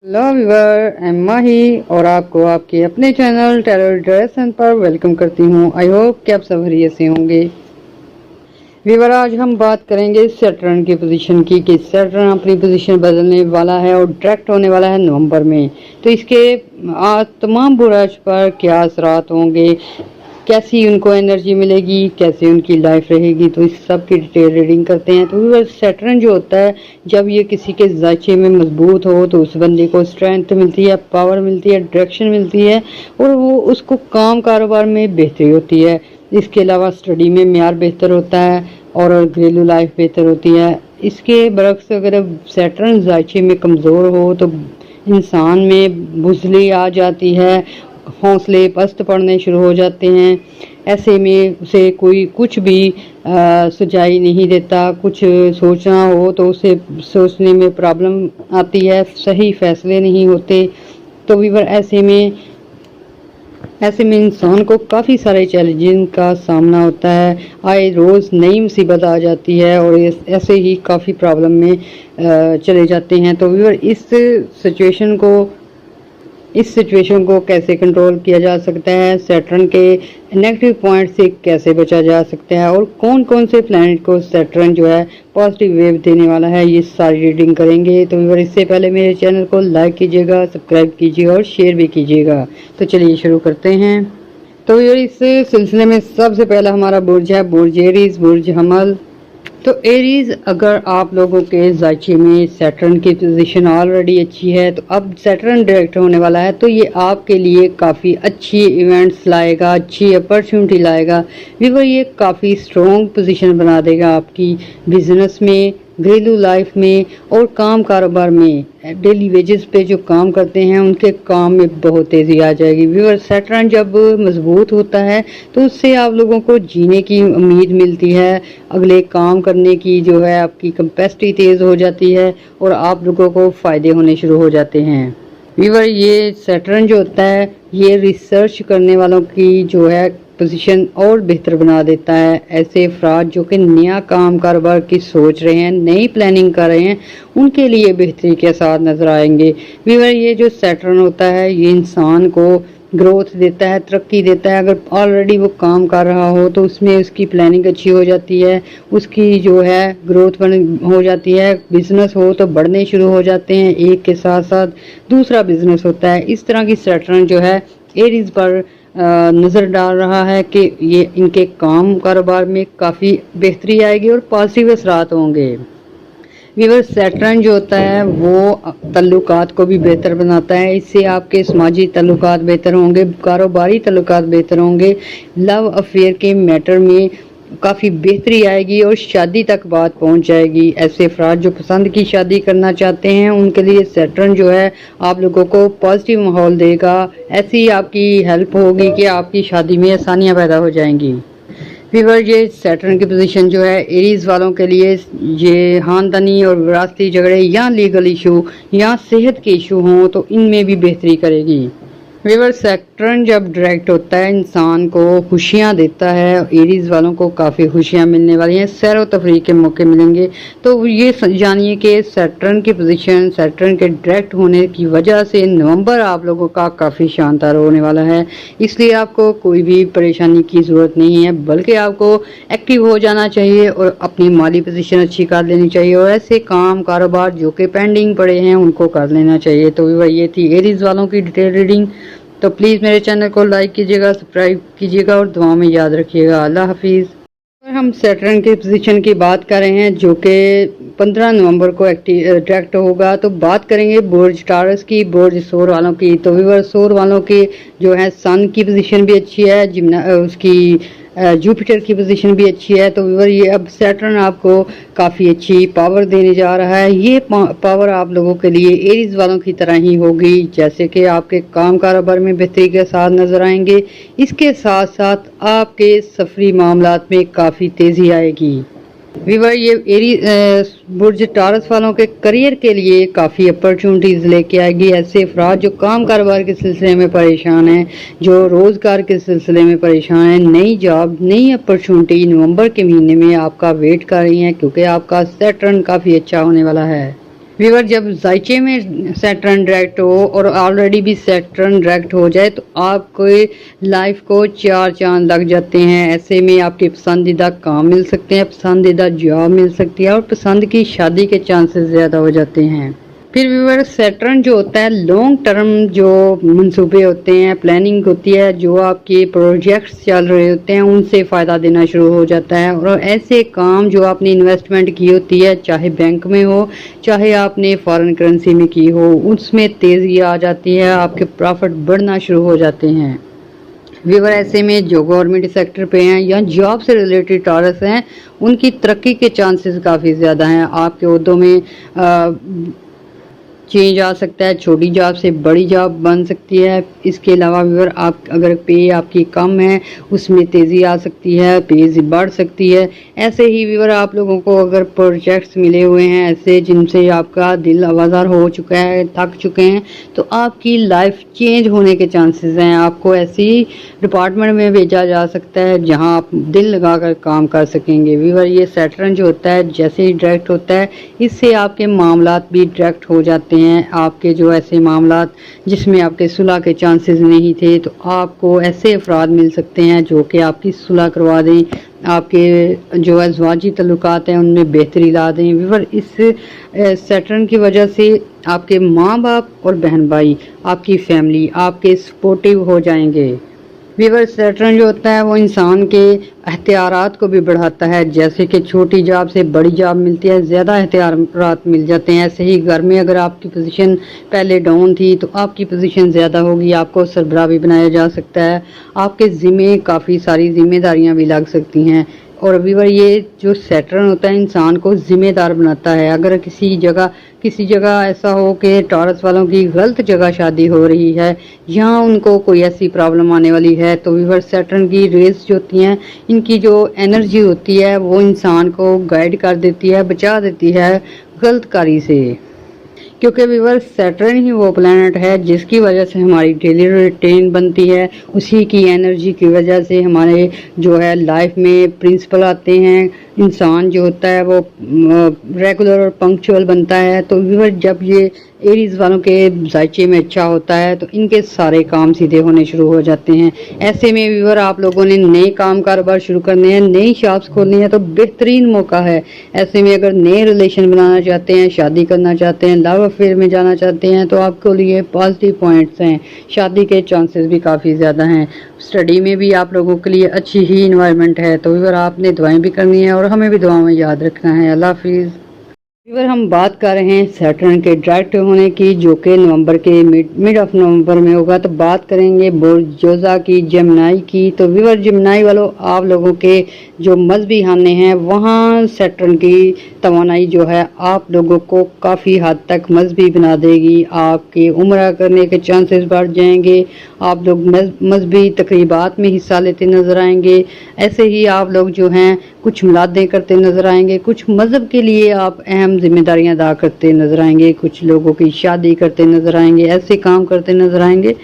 Hello viewer, I am माही और आपको आपके अपने चैनल टेरर ड्रेसन पर वेलकम करती हूँ। आई होप कि आप सब खैरियत से होंगे। व्यूअर, आज हम बात करेंगे सैटर्न की पोजीशन की कि सैटर्न अपनी पोजीशन बदलने वाला है और डायरेक्ट होने वाला है नवंबर में। तो इसके तमाम बुराश पर क्या असरात होंगे, कैसी उनको एनर्जी मिलेगी, कैसे उनकी लाइफ रहेगी, तो इस सब की डिटेल रीडिंग करते हैं। तो सैटर्न जो होता है, जब ये किसी के जायचे में मजबूत हो तो उस बंदे को स्ट्रेंथ मिलती है, पावर मिलती है, डायरेक्शन मिलती है और वो उसको काम कारोबार में बेहतरी होती है। इसके अलावा स्टडी में म्यार बेहतर होता है और घरेलू लाइफ बेहतर होती है। इसके बरक्स अगर सैटर्न जायचे में कमज़ोर हो तो इंसान में बुझली आ जाती है, हौसले पस्त पड़ने शुरू हो जाते हैं। ऐसे में उसे कोई कुछ भी सुझाई नहीं देता। कुछ सोचना हो तो उसे सोचने में प्रॉब्लम आती है, सही फैसले नहीं होते। तो वीवर ऐसे में इंसान को काफ़ी सारे चैलेंजिंग का सामना होता है। आए रोज़ नई मुसीबत आ जाती है और ऐसे ही काफ़ी प्रॉब्लम में चले जाते हैं। तो वीवर इस सिचुएशन को कैसे कंट्रोल किया जा सकता है, सैटर्न के नेगेटिव पॉइंट से कैसे बचा जा सकता है और कौन कौन से प्लैनेट को सैटर्न जो है पॉजिटिव वेव देने वाला है, ये सारी रीडिंग करेंगे। तो व्यूअर, इससे पहले मेरे चैनल को लाइक कीजिएगा, सब्सक्राइब कीजिएगा और शेयर भी कीजिएगा। तो चलिए शुरू करते हैं। तो व्यूअर, इस सिलसिले में सबसे पहला हमारा बुर्ज है बुर्ज एरीज, बुर्ज हमल। तो एरीज, अगर आप लोगों के जायचे में सैटर्न की पोजीशन ऑलरेडी अच्छी है तो अब सैटर्न डायरेक्ट होने वाला है, तो ये आपके लिए काफ़ी अच्छी इवेंट्स लाएगा, अच्छी अपॉर्चुनिटी लाएगा। व्यूअर, ये काफ़ी स्ट्रॉन्ग पोजीशन बना देगा आपकी बिजनेस में, घरेलू लाइफ में और काम कारोबार में। डेली वेजेस पे जो काम करते हैं उनके काम में बहुत तेज़ी आ जाएगी। व्यूअर, सैटर्न जब मजबूत होता है तो उससे आप लोगों को जीने की उम्मीद मिलती है, अगले काम करने की जो है आपकी कैपेसिटी तेज़ हो जाती है और आप लोगों को फ़ायदे होने शुरू हो जाते हैं। व्यूअर, ये सैटर्न जो होता है ये रिसर्च करने वालों की जो है पोजीशन और बेहतर बना देता है। ऐसे अफराद जो कि नया काम कारोबार की सोच रहे हैं, नई प्लानिंग कर रहे हैं, उनके लिए बेहतरी के साथ नजर आएंगे। व्यूअर, ये जो सैटर्न होता है ये इंसान को ग्रोथ देता है, तरक्की देता है। अगर ऑलरेडी वो काम कर रहा हो तो उसमें उसकी प्लानिंग अच्छी हो जाती है, उसकी जो है ग्रोथ हो जाती है। बिजनेस हो तो बढ़ने शुरू हो जाते हैं, एक के साथ साथ दूसरा बिजनेस होता है। इस तरह की सैटर्न जो है एरीज पर नज़र डाल रहा है कि ये इनके काम कारोबार में काफ़ी बेहतरी आएगी और पॉजिटिव असरात होंगे। व्यूअर, सैटर्न जो होता है वो तल्लुकात को भी बेहतर बनाता है। इससे आपके समाजी तल्लुकात बेहतर होंगे, कारोबारी तल्लुकात बेहतर होंगे, लव अफेयर के मैटर में काफ़ी बेहतरी आएगी और शादी तक बात पहुंच जाएगी। ऐसे अफराद जो पसंद की शादी करना चाहते हैं उनके लिए सैटर्न जो है आप लोगों को पॉजिटिव माहौल देगा। ऐसी आपकी हेल्प होगी कि आपकी शादी में आसानियां पैदा हो जाएंगी। व्यूअर, ये सैटर्न की पोजीशन जो है एरीज वालों के लिए ये खानदानी और विरासती झगड़े या लीगल इशू या सेहत के इशू हों तो इनमें भी बेहतरी करेगी। व्यूअर, सैटर्न जब डायरेक्ट होता है इंसान को खुशियां देता है। एरीज वालों को काफ़ी खुशियां मिलने वाली हैं, सैर व तफरीह के मौके मिलेंगे। तो ये जानिए कि सैटर्न की पोजीशन, सैटर्न के डायरेक्ट होने की वजह से नवंबर आप लोगों का काफ़ी शानदार होने वाला है। इसलिए आपको कोई भी परेशानी की ज़रूरत नहीं है, बल्कि आपको एक्टिव हो जाना चाहिए और अपनी माली पोजीशन अच्छी कर लेनी चाहिए और ऐसे काम कारोबार जो कि पेंडिंग पड़े हैं उनको कर लेना चाहिए। तो व्यूअर, ये थी एरीज वालों की डिटेल रीडिंग। तो प्लीज़ मेरे चैनल को लाइक कीजिएगा, सब्सक्राइब कीजिएगा और दुआ में याद रखिएगा। अल्लाह हाफिज़। हम सैटर्न की पोजीशन की बात कर रहे हैं जो कि 15 नवंबर को डायरेक्ट होगा। तो बात करेंगे बुर्ज टारस की, बुर्ज सौर वालों की। तो व्यूअर, सौर वालों की जो है सन की पोजीशन भी अच्छी है, उसकी जुपिटर की पोजीशन भी अच्छी है। तो व्यूअर, ये अब सैटर्न आपको काफ़ी अच्छी पावर देने जा रहा है। ये पावर आप लोगों के लिए एरीज वालों की तरह ही होगी, जैसे कि आपके काम कारोबार में बेहतरी के साथ नजर आएंगे। इसके साथ साथ आपके सफरी मामलात में काफ़ी तेज़ी आएगी। व्यूअर, ये बुर्ज टारस वालों के करियर के लिए काफ़ी अपॉर्चुनिटीज़ लेके आएगी। ऐसे अफराद जो काम कारोबार के सिलसिले में परेशान हैं, जो रोज़गार के सिलसिले में परेशान हैं, नई जॉब, नई अपॉर्चुनिटी नवंबर के महीने में आपका वेट कर रही हैं, क्योंकि आपका सैटर्न काफ़ी अच्छा होने वाला है। व्यूअर, जब जायचे में सैटर्न डायरेक्ट हो और ऑलरेडी भी सैटर्न डायरेक्ट हो जाए तो आपके लाइफ को 4 चांद लग जाते हैं। ऐसे में आपके पसंदीदा काम मिल सकते हैं, पसंदीदा जॉब मिल सकती है और पसंद की शादी के चांसेस ज़्यादा हो जाते हैं। फिर व्यूअर, सैटर्न जो होता है लॉन्ग टर्म जो मंसूबे होते हैं, प्लानिंग होती है, जो आपके प्रोजेक्ट्स चल रहे होते हैं उनसे फ़ायदा देना शुरू हो जाता है। और ऐसे काम जो आपने इन्वेस्टमेंट की होती है, चाहे बैंक में हो चाहे आपने फॉरेन करेंसी में की हो, उसमें तेज़ी आ जाती है, आपके प्रॉफिट बढ़ना शुरू हो जाते हैं। व्यूअर, ऐसे में जो गवर्नमेंट सेक्टर पे हैं या जॉब से रिलेटेड टॉरस हैं उनकी तरक्की के चांसेस काफ़ी ज़्यादा हैं। आपके ओहदों में चेंज आ सकता है, छोटी जॉब से बड़ी जॉब बन सकती है। इसके अलावा व्यूअर, आप अगर पे आपकी कम है उसमें तेज़ी आ सकती है, पे बढ़ सकती है। ऐसे ही व्यूअर, आप लोगों को अगर प्रोजेक्ट्स मिले हुए हैं ऐसे जिनसे आपका दिल आवाज़ार हो चुका है, थक चुके हैं, तो आपकी लाइफ चेंज होने के चांसेस हैं। आपको ऐसी डिपार्टमेंट में भेजा जा सकता है जहां आप दिल लगा कर काम कर सकेंगे। व्यूअर, ये सैटर्न जो होता है जैसे ही डायरेक्ट होता है इससे आपके मामलात भी डायरेक्ट हो जाते हैं। आपके जो ऐसे मामलात जिसमें आपके सुलह के चांसेस नहीं थे तो आपको ऐसे अफराद मिल सकते हैं जो कि आपकी सुलह करवा दें, आपके जो अज़वाजी तल्लुकात हैं उनमें बेहतरी ला दें। व्यूअर, इस सैटर्न की वजह से आपके माँ बाप और बहन भाई, आपकी फैमिली आपके सपोर्टिव हो जाएंगे। व्यूअर, सैटर्न जो होता है वो इंसान के एहतियारात को भी बढ़ाता है। जैसे कि छोटी जॉब से बड़ी जॉब मिलती है, ज़्यादा एहतियारात मिल जाते हैं। ऐसे ही घर में अगर आपकी पोजीशन पहले डाउन थी तो आपकी पोजीशन ज़्यादा होगी, आपको सरबराह भी बनाया जा सकता है, आपके ज़िम्मे काफ़ी सारी जिम्मेदारियां भी लग सकती हैं। और व्यूअर, ये जो सैटर्न होता है इंसान को ज़िम्मेदार बनाता है। अगर किसी जगह ऐसा हो कि टॉरस वालों की गलत जगह शादी हो रही है, यहाँ उनको कोई ऐसी प्रॉब्लम आने वाली है, तो व्यूअर सैटर्न की रेस जो होती हैं इनकी जो एनर्जी होती है वो इंसान को गाइड कर देती है, बचा देती है गलत कारी से। क्योंकि व्यूअर, सैटर्न ही वो प्लैनेट है जिसकी वजह से हमारी डेली रूटीन बनती है। उसी की एनर्जी की वजह से हमारे जो है लाइफ में प्रिंसिपल आते हैं। इंसान जो होता है वो रेगुलर और पंक्चुअल बनता है। तो व्यूअर, जब ये एरीज वालों के जायचे में अच्छा होता है तो इनके सारे काम सीधे होने शुरू हो जाते हैं। ऐसे में व्यूअर, आप लोगों ने नए काम कारोबार शुरू करने हैं, नई शॉप्स खोलनी है तो बेहतरीन मौका है। ऐसे में अगर नए रिलेशन बनाना चाहते हैं, शादी करना चाहते हैं, लव अफेयर में जाना चाहते हैं तो आपके लिए पॉजिटिव पॉइंट्स हैं। शादी के चांसेस भी काफ़ी ज़्यादा हैं। स्टडी में भी आप लोगों के लिए अच्छी ही इन्वायरमेंट है। तो व्यूअर, आपने दुआएं भी करनी है और हमें भी दुआओं में याद रखना है। अल्लाह हाफिज़। व्यूअर, हम बात कर रहे हैं सैटर्न के डायरेक्ट होने की जो कि नवंबर के मिड ऑफ नवंबर में होगा। तो बात करेंगे बुर्जोजा की, जेमिनी की। तो व्यूअर, जेमिनी वालों, आप लोगों के जो मजहबी खाने हैं वहाँ सैटर्न की तवानाई जो है आप लोगों को काफ़ी हद तक मजहबी बना देगी। आपके उम्रा करने के चांसेस बढ़ जाएंगे, आप लोग मजहबी तकरीबात में हिस्सा लेते नज़र आएंगे। ऐसे ही आप लोग जो हैं कुछ मिलादें करते नज़र आएंगे, कुछ मज़हब के लिए आप अहम जिम्मेदारियां अदा करते नज़र आएंगे, कुछ लोगों की शादी करते नज़र आएंगे, ऐसे काम करते नज़र आएंगे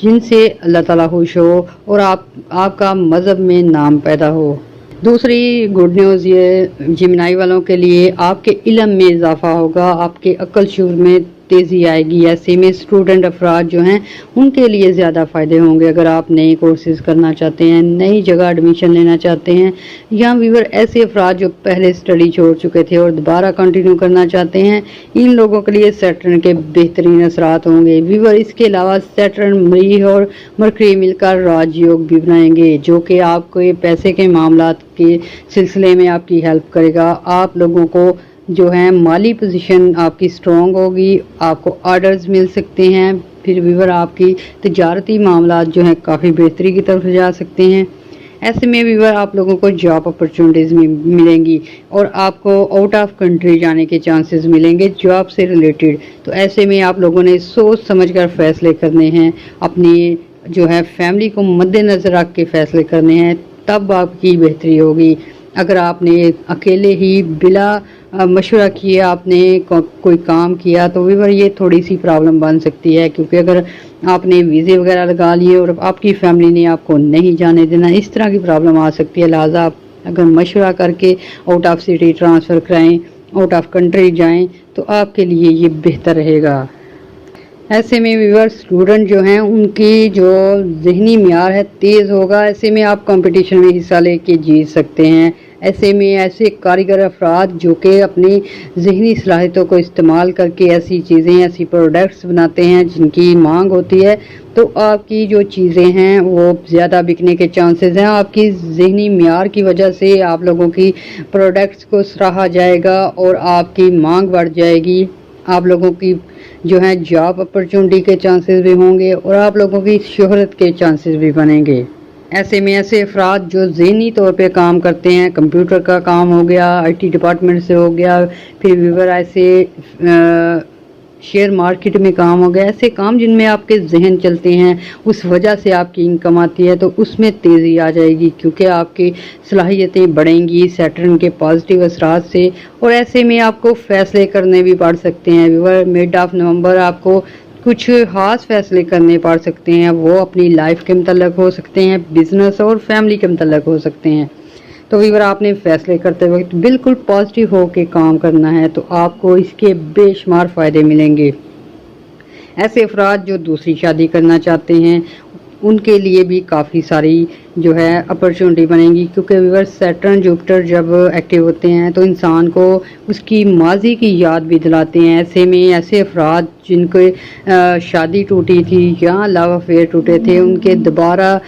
जिनसे अल्लाह ताला खुश हो और आपका मज़हब में नाम पैदा हो। दूसरी गुड न्यूज़ ये जेमिनी वालों के लिए, आपके इल्म में इजाफा होगा, आपके अक्ल शुर में तेज़ी आएगी। ऐसे में स्टूडेंट अफराद जो हैं उनके लिए ज़्यादा फ़ायदे होंगे। अगर आप नए कोर्सेज़ करना चाहते हैं, नई जगह एडमिशन लेना चाहते हैं, या व्यूअर ऐसे अफराद जो पहले स्टडी छोड़ चुके थे और दोबारा कंटिन्यू करना चाहते हैं, इन लोगों के लिए सैटर्न के बेहतरीन असरात होंगे। व्यूअर, इसके अलावा सैटर्न मरीह और मरकरी मिलकर राजयोग भी बनाएंगे जो कि आपको पैसे के मामलात के सिलसिले में आपकी हेल्प करेगा। आप लोगों को जो है माली पोजीशन आपकी स्ट्रॉन्ग होगी, आपको ऑर्डर्स मिल सकते हैं। फिर व्यूअर, आपकी तिजारती मामलात जो हैं काफ़ी बेहतरी की तरफ जा सकते हैं। ऐसे में व्यूअर, आप लोगों को जॉब अपॉर्चुनिटीज़ मिलेंगी और आपको आउट ऑफ कंट्री जाने के चांसेस मिलेंगे जॉब से रिलेटेड। तो ऐसे में आप लोगों ने सोच समझकर फैसले करने हैं, अपनी जो है फैमिली को मद्देनज़र रख के फैसले करने हैं, तब आपकी बेहतरी होगी। अगर आपने अकेले ही बिला मशवरा किए आपने कोई काम किया तो व्यूअर, ये थोड़ी सी प्रॉब्लम बन सकती है। क्योंकि अगर आपने वीज़े वगैरह लगा लिए और आपकी फैमिली ने आपको नहीं जाने देना, इस तरह की प्रॉब्लम आ सकती है। लिहाजा आप अगर मशवरा करके आउट ऑफ सिटी ट्रांसफ़र कराएं आउट ऑफ कंट्री जाएं तो आपके लिए ये बेहतर रहेगा। ऐसे में व्यूअर स्टूडेंट जो हैं उनकी जो ज़हनी म्यार है तेज़ होगा, ऐसे में आप कंपटीशन में हिस्सा लेके जीत सकते हैं। ऐसे में ऐसे कारीगर अफराद जो कि अपनी ज़हनी सलाहियतों को इस्तेमाल करके ऐसी चीज़ें, ऐसी प्रोडक्ट्स बनाते हैं जिनकी मांग होती है, तो आपकी जो चीज़ें हैं वो ज़्यादा बिकने के चांसेस हैं। आपकी ज़हनी म्यार की वजह से आप लोगों की प्रोडक्ट्स को सराहा जाएगा और आपकी मांग बढ़ जाएगी। आप लोगों की जो है जॉब अपॉर्चुनिटी के चांसेस भी होंगे और आप लोगों की शोहरत के चांसेस भी बनेंगे। ऐसे में ऐसे अफराद जो ज़हनी तौर पे काम करते हैं, कंप्यूटर का काम हो गया, आईटी डिपार्टमेंट से हो गया, फिर व्यूअर ऐसे शेयर मार्केट में काम हो गया, ऐसे काम जिनमें आपके जहन चलते हैं, उस वजह से आपकी इनकम आती है, तो उसमें तेज़ी आ जाएगी क्योंकि आपकी सलाहियतें बढ़ेंगी सैटर्न के पॉजिटिव असरात से। और ऐसे में आपको फ़ैसले करने भी पड़ सकते हैं व्यूअर। मिड ऑफ नवंबर आपको कुछ ख़ास फैसले करने पड़ सकते हैं, वो अपनी लाइफ के मतलब हो सकते हैं, बिजनेस और फैमिली के मतलब हो सकते हैं। तो व्यूअर आपने फैसले करते वक्त बिल्कुल पॉजिटिव होकर काम करना है, तो आपको इसके बेशुमार फ़ायदे मिलेंगे। ऐसे अफराद जो दूसरी शादी करना चाहते हैं उनके लिए भी काफ़ी सारी जो है अपॉर्चुनिटी बनेगी क्योंकि व्यूअर सैटर्न जुपिटर जब एक्टिव होते हैं तो इंसान को उसकी माजी की याद भी दिलाते हैं। ऐसे में ऐसे अफराद जिनके शादी टूटी थी या लव अफेयर टूटे थे, उनके दोबारा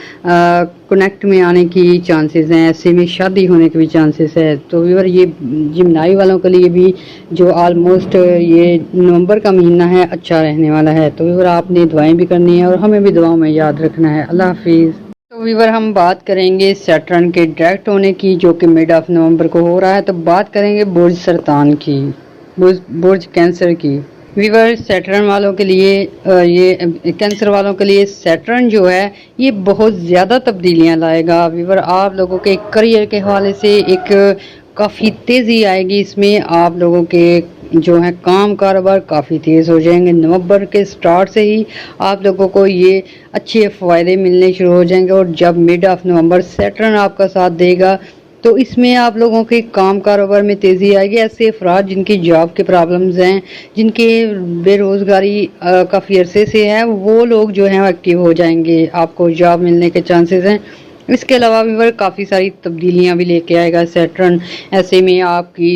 कनेक्ट में आने की चांसेस हैं। ऐसे में शादी होने के भी चांसेस है। तो व्यूअर ये जिम्नाई वालों के लिए भी जो ऑलमोस्ट ये नवंबर का महीना है अच्छा रहने वाला है। तो व्यूअर आपने दुआएं भी करनी है और हमें भी दुआओं में याद रखना है। अल्लाह हाफिज़। तो व्यूअर हम बात करेंगे सैटर्न के डायरेक्ट होने की जो कि मिड ऑफ नवंबर को हो रहा है। तो बात करेंगे बुर्ज सरतान की, बुर्ज कैंसर की। व्यूअर सैटर्न वालों के लिए ये कैंसर वालों के लिए सैटर्न जो है ये बहुत ज़्यादा तब्दीलियां लाएगा। व्यूअर आप लोगों के करियर के हवाले से एक काफ़ी तेज़ी आएगी इसमें। आप लोगों के जो है काम कारोबार काफ़ी तेज़ हो जाएंगे। नवंबर के स्टार्ट से ही आप लोगों को ये अच्छे फ़ायदे मिलने शुरू हो जाएंगे और जब मिड ऑफ नवंबर सैटर्न आपका साथ देगा तो इसमें आप लोगों के काम कारोबार में तेज़ी आएगी। ऐसे अफराद जिनकी जॉब के प्रॉब्लम्स हैं, जिनके बेरोज़गारी काफ़ी अरसे से है, वो लोग जो हैं एक्टिव हो जाएंगे, आपको जॉब मिलने के चांसेस हैं। इसके अलावा भी काफ़ी सारी तब्दीलियां भी लेके आएगा सैटर्न। ऐसे में आपकी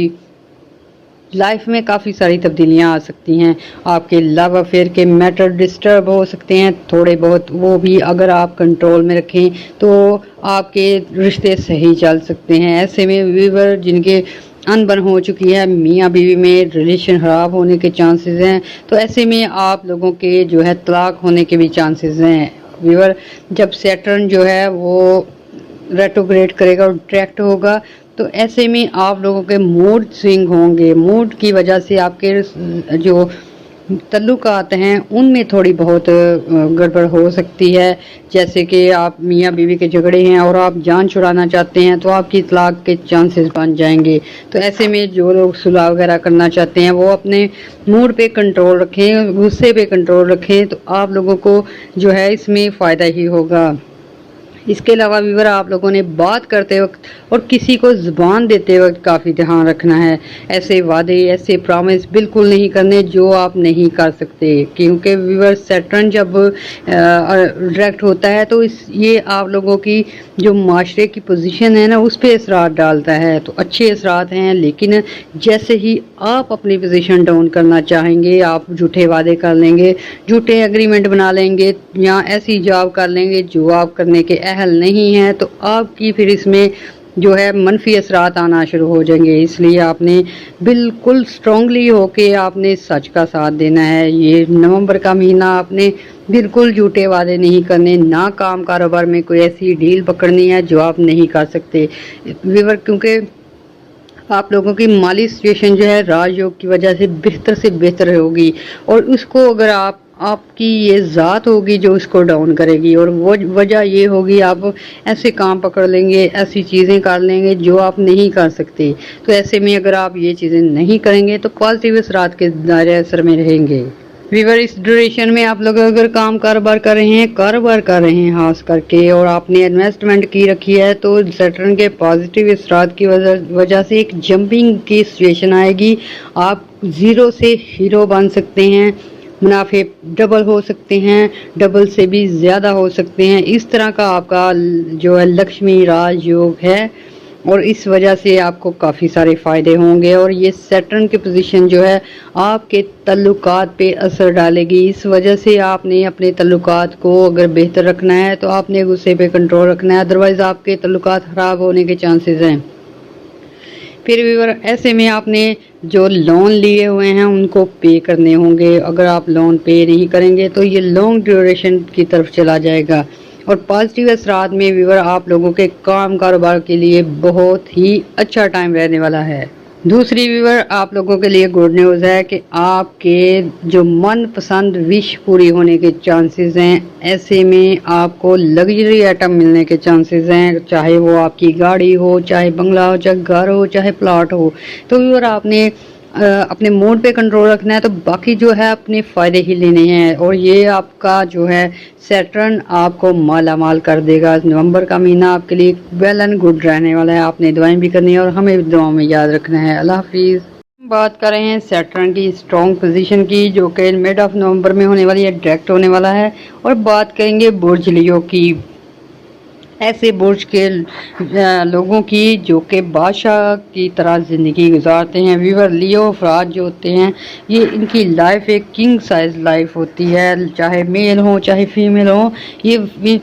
लाइफ में काफ़ी सारी तब्दीलियां आ सकती हैं। आपके लव अफेयर के मैटर डिस्टर्ब हो सकते हैं थोड़े बहुत, वो भी अगर आप कंट्रोल में रखें तो आपके रिश्ते सही चल सकते हैं। ऐसे में व्यूअर जिनके अनबन हो चुकी है, मियाँ बीवी में रिलेशन ख़राब होने के चांसेस हैं, तो ऐसे में आप लोगों के जो है तलाक होने के भी चांसेस हैं। व्यूअर जब सैटर्न जो है वो रेट्रोग्रेड करेगा और डायरेक्ट होगा तो ऐसे में आप लोगों के मूड स्विंग होंगे। मूड की वजह से आपके जो तल्लुकात हैं उनमें थोड़ी बहुत गड़बड़ हो सकती है। जैसे कि आप मियाँ बीवी के झगड़े हैं और आप जान छुड़ाना चाहते हैं तो आपकी तलाक के चांसेस बन जाएंगे। तो ऐसे में जो लोग सुलह वगैरह करना चाहते हैं वो अपने मूड पे कंट्रोल रखें, गुस्से पे कंट्रोल रखें, तो आप लोगों को जो है इसमें फ़ायदा ही होगा। इसके अलावा व्यूअर आप लोगों ने बात करते वक्त और किसी को ज़ुबान देते वक्त काफ़ी ध्यान रखना है। ऐसे वादे, ऐसे प्रॉमिस बिल्कुल नहीं करने जो आप नहीं कर सकते, क्योंकि व्यूअर सैटर्न जब डायरेक्ट होता है तो ये आप लोगों की जो माशरे की पोजीशन है ना उस पर असरात डालता है। तो अच्छे असरात हैं, लेकिन जैसे ही आप अपनी पोजीशन डाउन करना चाहेंगे, आप झूठे वादे कर लेंगे, झूठे एग्रीमेंट बना लेंगे या ऐसी जॉब कर लेंगे जो आप करने के अहल नहीं है, तो आपकी फिर इसमें जो है मनफी असरात आना शुरू हो जाएंगे। इसलिए आपने बिल्कुल स्ट्रांगली होके आपने सच का साथ देना है। ये नवंबर का महीना आपने बिल्कुल झूठे वादे नहीं करने, ना काम कारोबार में कोई ऐसी डील पकड़नी है जो आप नहीं कर सकते व्यूअर, क्योंकि आप लोगों की माली सिचुएशन जो है राजयोग की वजह से बेहतर होगी और उसको अगर आपकी ये ज़ात होगी जो इसको डाउन करेगी, और वो वजह ये होगी आप ऐसे काम पकड़ लेंगे, ऐसी चीज़ें कर लेंगे जो आप नहीं कर सकते। तो ऐसे में अगर आप ये चीज़ें नहीं करेंगे तो पॉजिटिव असरात के दायरे असर में रहेंगे। वीवर इस ड्यूरेशन में आप लोग अगर कारोबार कर रहे हैं खास करके, और आपने इन्वेस्टमेंट की रखी है, तो सैटर्न के पॉजिटिव असरात की वजह से एक जंपिंग की सिचुएशन आएगी। आप जीरो से हीरो बन सकते हैं, मुनाफे डबल हो सकते हैं, डबल से भी ज़्यादा हो सकते हैं। इस तरह का आपका जो है लक्ष्मी राज योग है, और इस वजह से आपको काफ़ी सारे फ़ायदे होंगे। और ये सैटर्न की पोजीशन जो है आपके तल्लुकात पे असर डालेगी। इस वजह से आपने अपने तल्लुकात को अगर बेहतर रखना है तो आपने गुस्से पे कंट्रोल रखना है, अदरवाइज़ आपके तल्लुकात ख़राब होने के चांसेस हैं। फिर व्यूअर ऐसे में आपने जो लोन लिए हुए हैं उनको पे करने होंगे। अगर आप लोन पे नहीं करेंगे तो ये लॉन्ग ड्यूरेशन की तरफ चला जाएगा। और पॉजिटिव असरात में व्यूअर आप लोगों के कारोबार के लिए बहुत ही अच्छा टाइम रहने वाला है। दूसरी व्यूअर आप लोगों के लिए गुड न्यूज़ है कि आपके जो मनपसंद विश पूरी होने के चांसेस हैं। ऐसे में आपको लग्जरी आइटम मिलने के चांसेस हैं, चाहे वो आपकी गाड़ी हो, चाहे बंगला हो, चाहे घर हो, चाहे प्लॉट हो। तो व्यूअर आपने अपने मूड पे कंट्रोल रखना है, तो बाकी जो है अपने फ़ायदे ही लेने हैं। और ये आपका जो है सैटर्न आपको माला माल कर देगा। नवंबर का महीना आपके लिए वेल एंड गुड रहने वाला है। आपने दुआएं भी करनी है और हमें भी दुआओं में याद रखना है। अल्लाह हाफिज़। बात कर रहे हैं सैटर्न की स्ट्रॉन्ग पोजीशन की, जो कि मिड ऑफ नवंबर में होने वाली है, डायरेक्ट होने वाला है। और बात करेंगे बुर्ज लियो की, ऐसे बुर्ज के लोगों की जो कि बादशाह की तरह ज़िंदगी गुजारते हैं। व्यूअर लियो अफराद जो होते हैं, ये इनकी लाइफ एक किंग साइज लाइफ होती है, चाहे मेल हो चाहे फीमेल हो। ये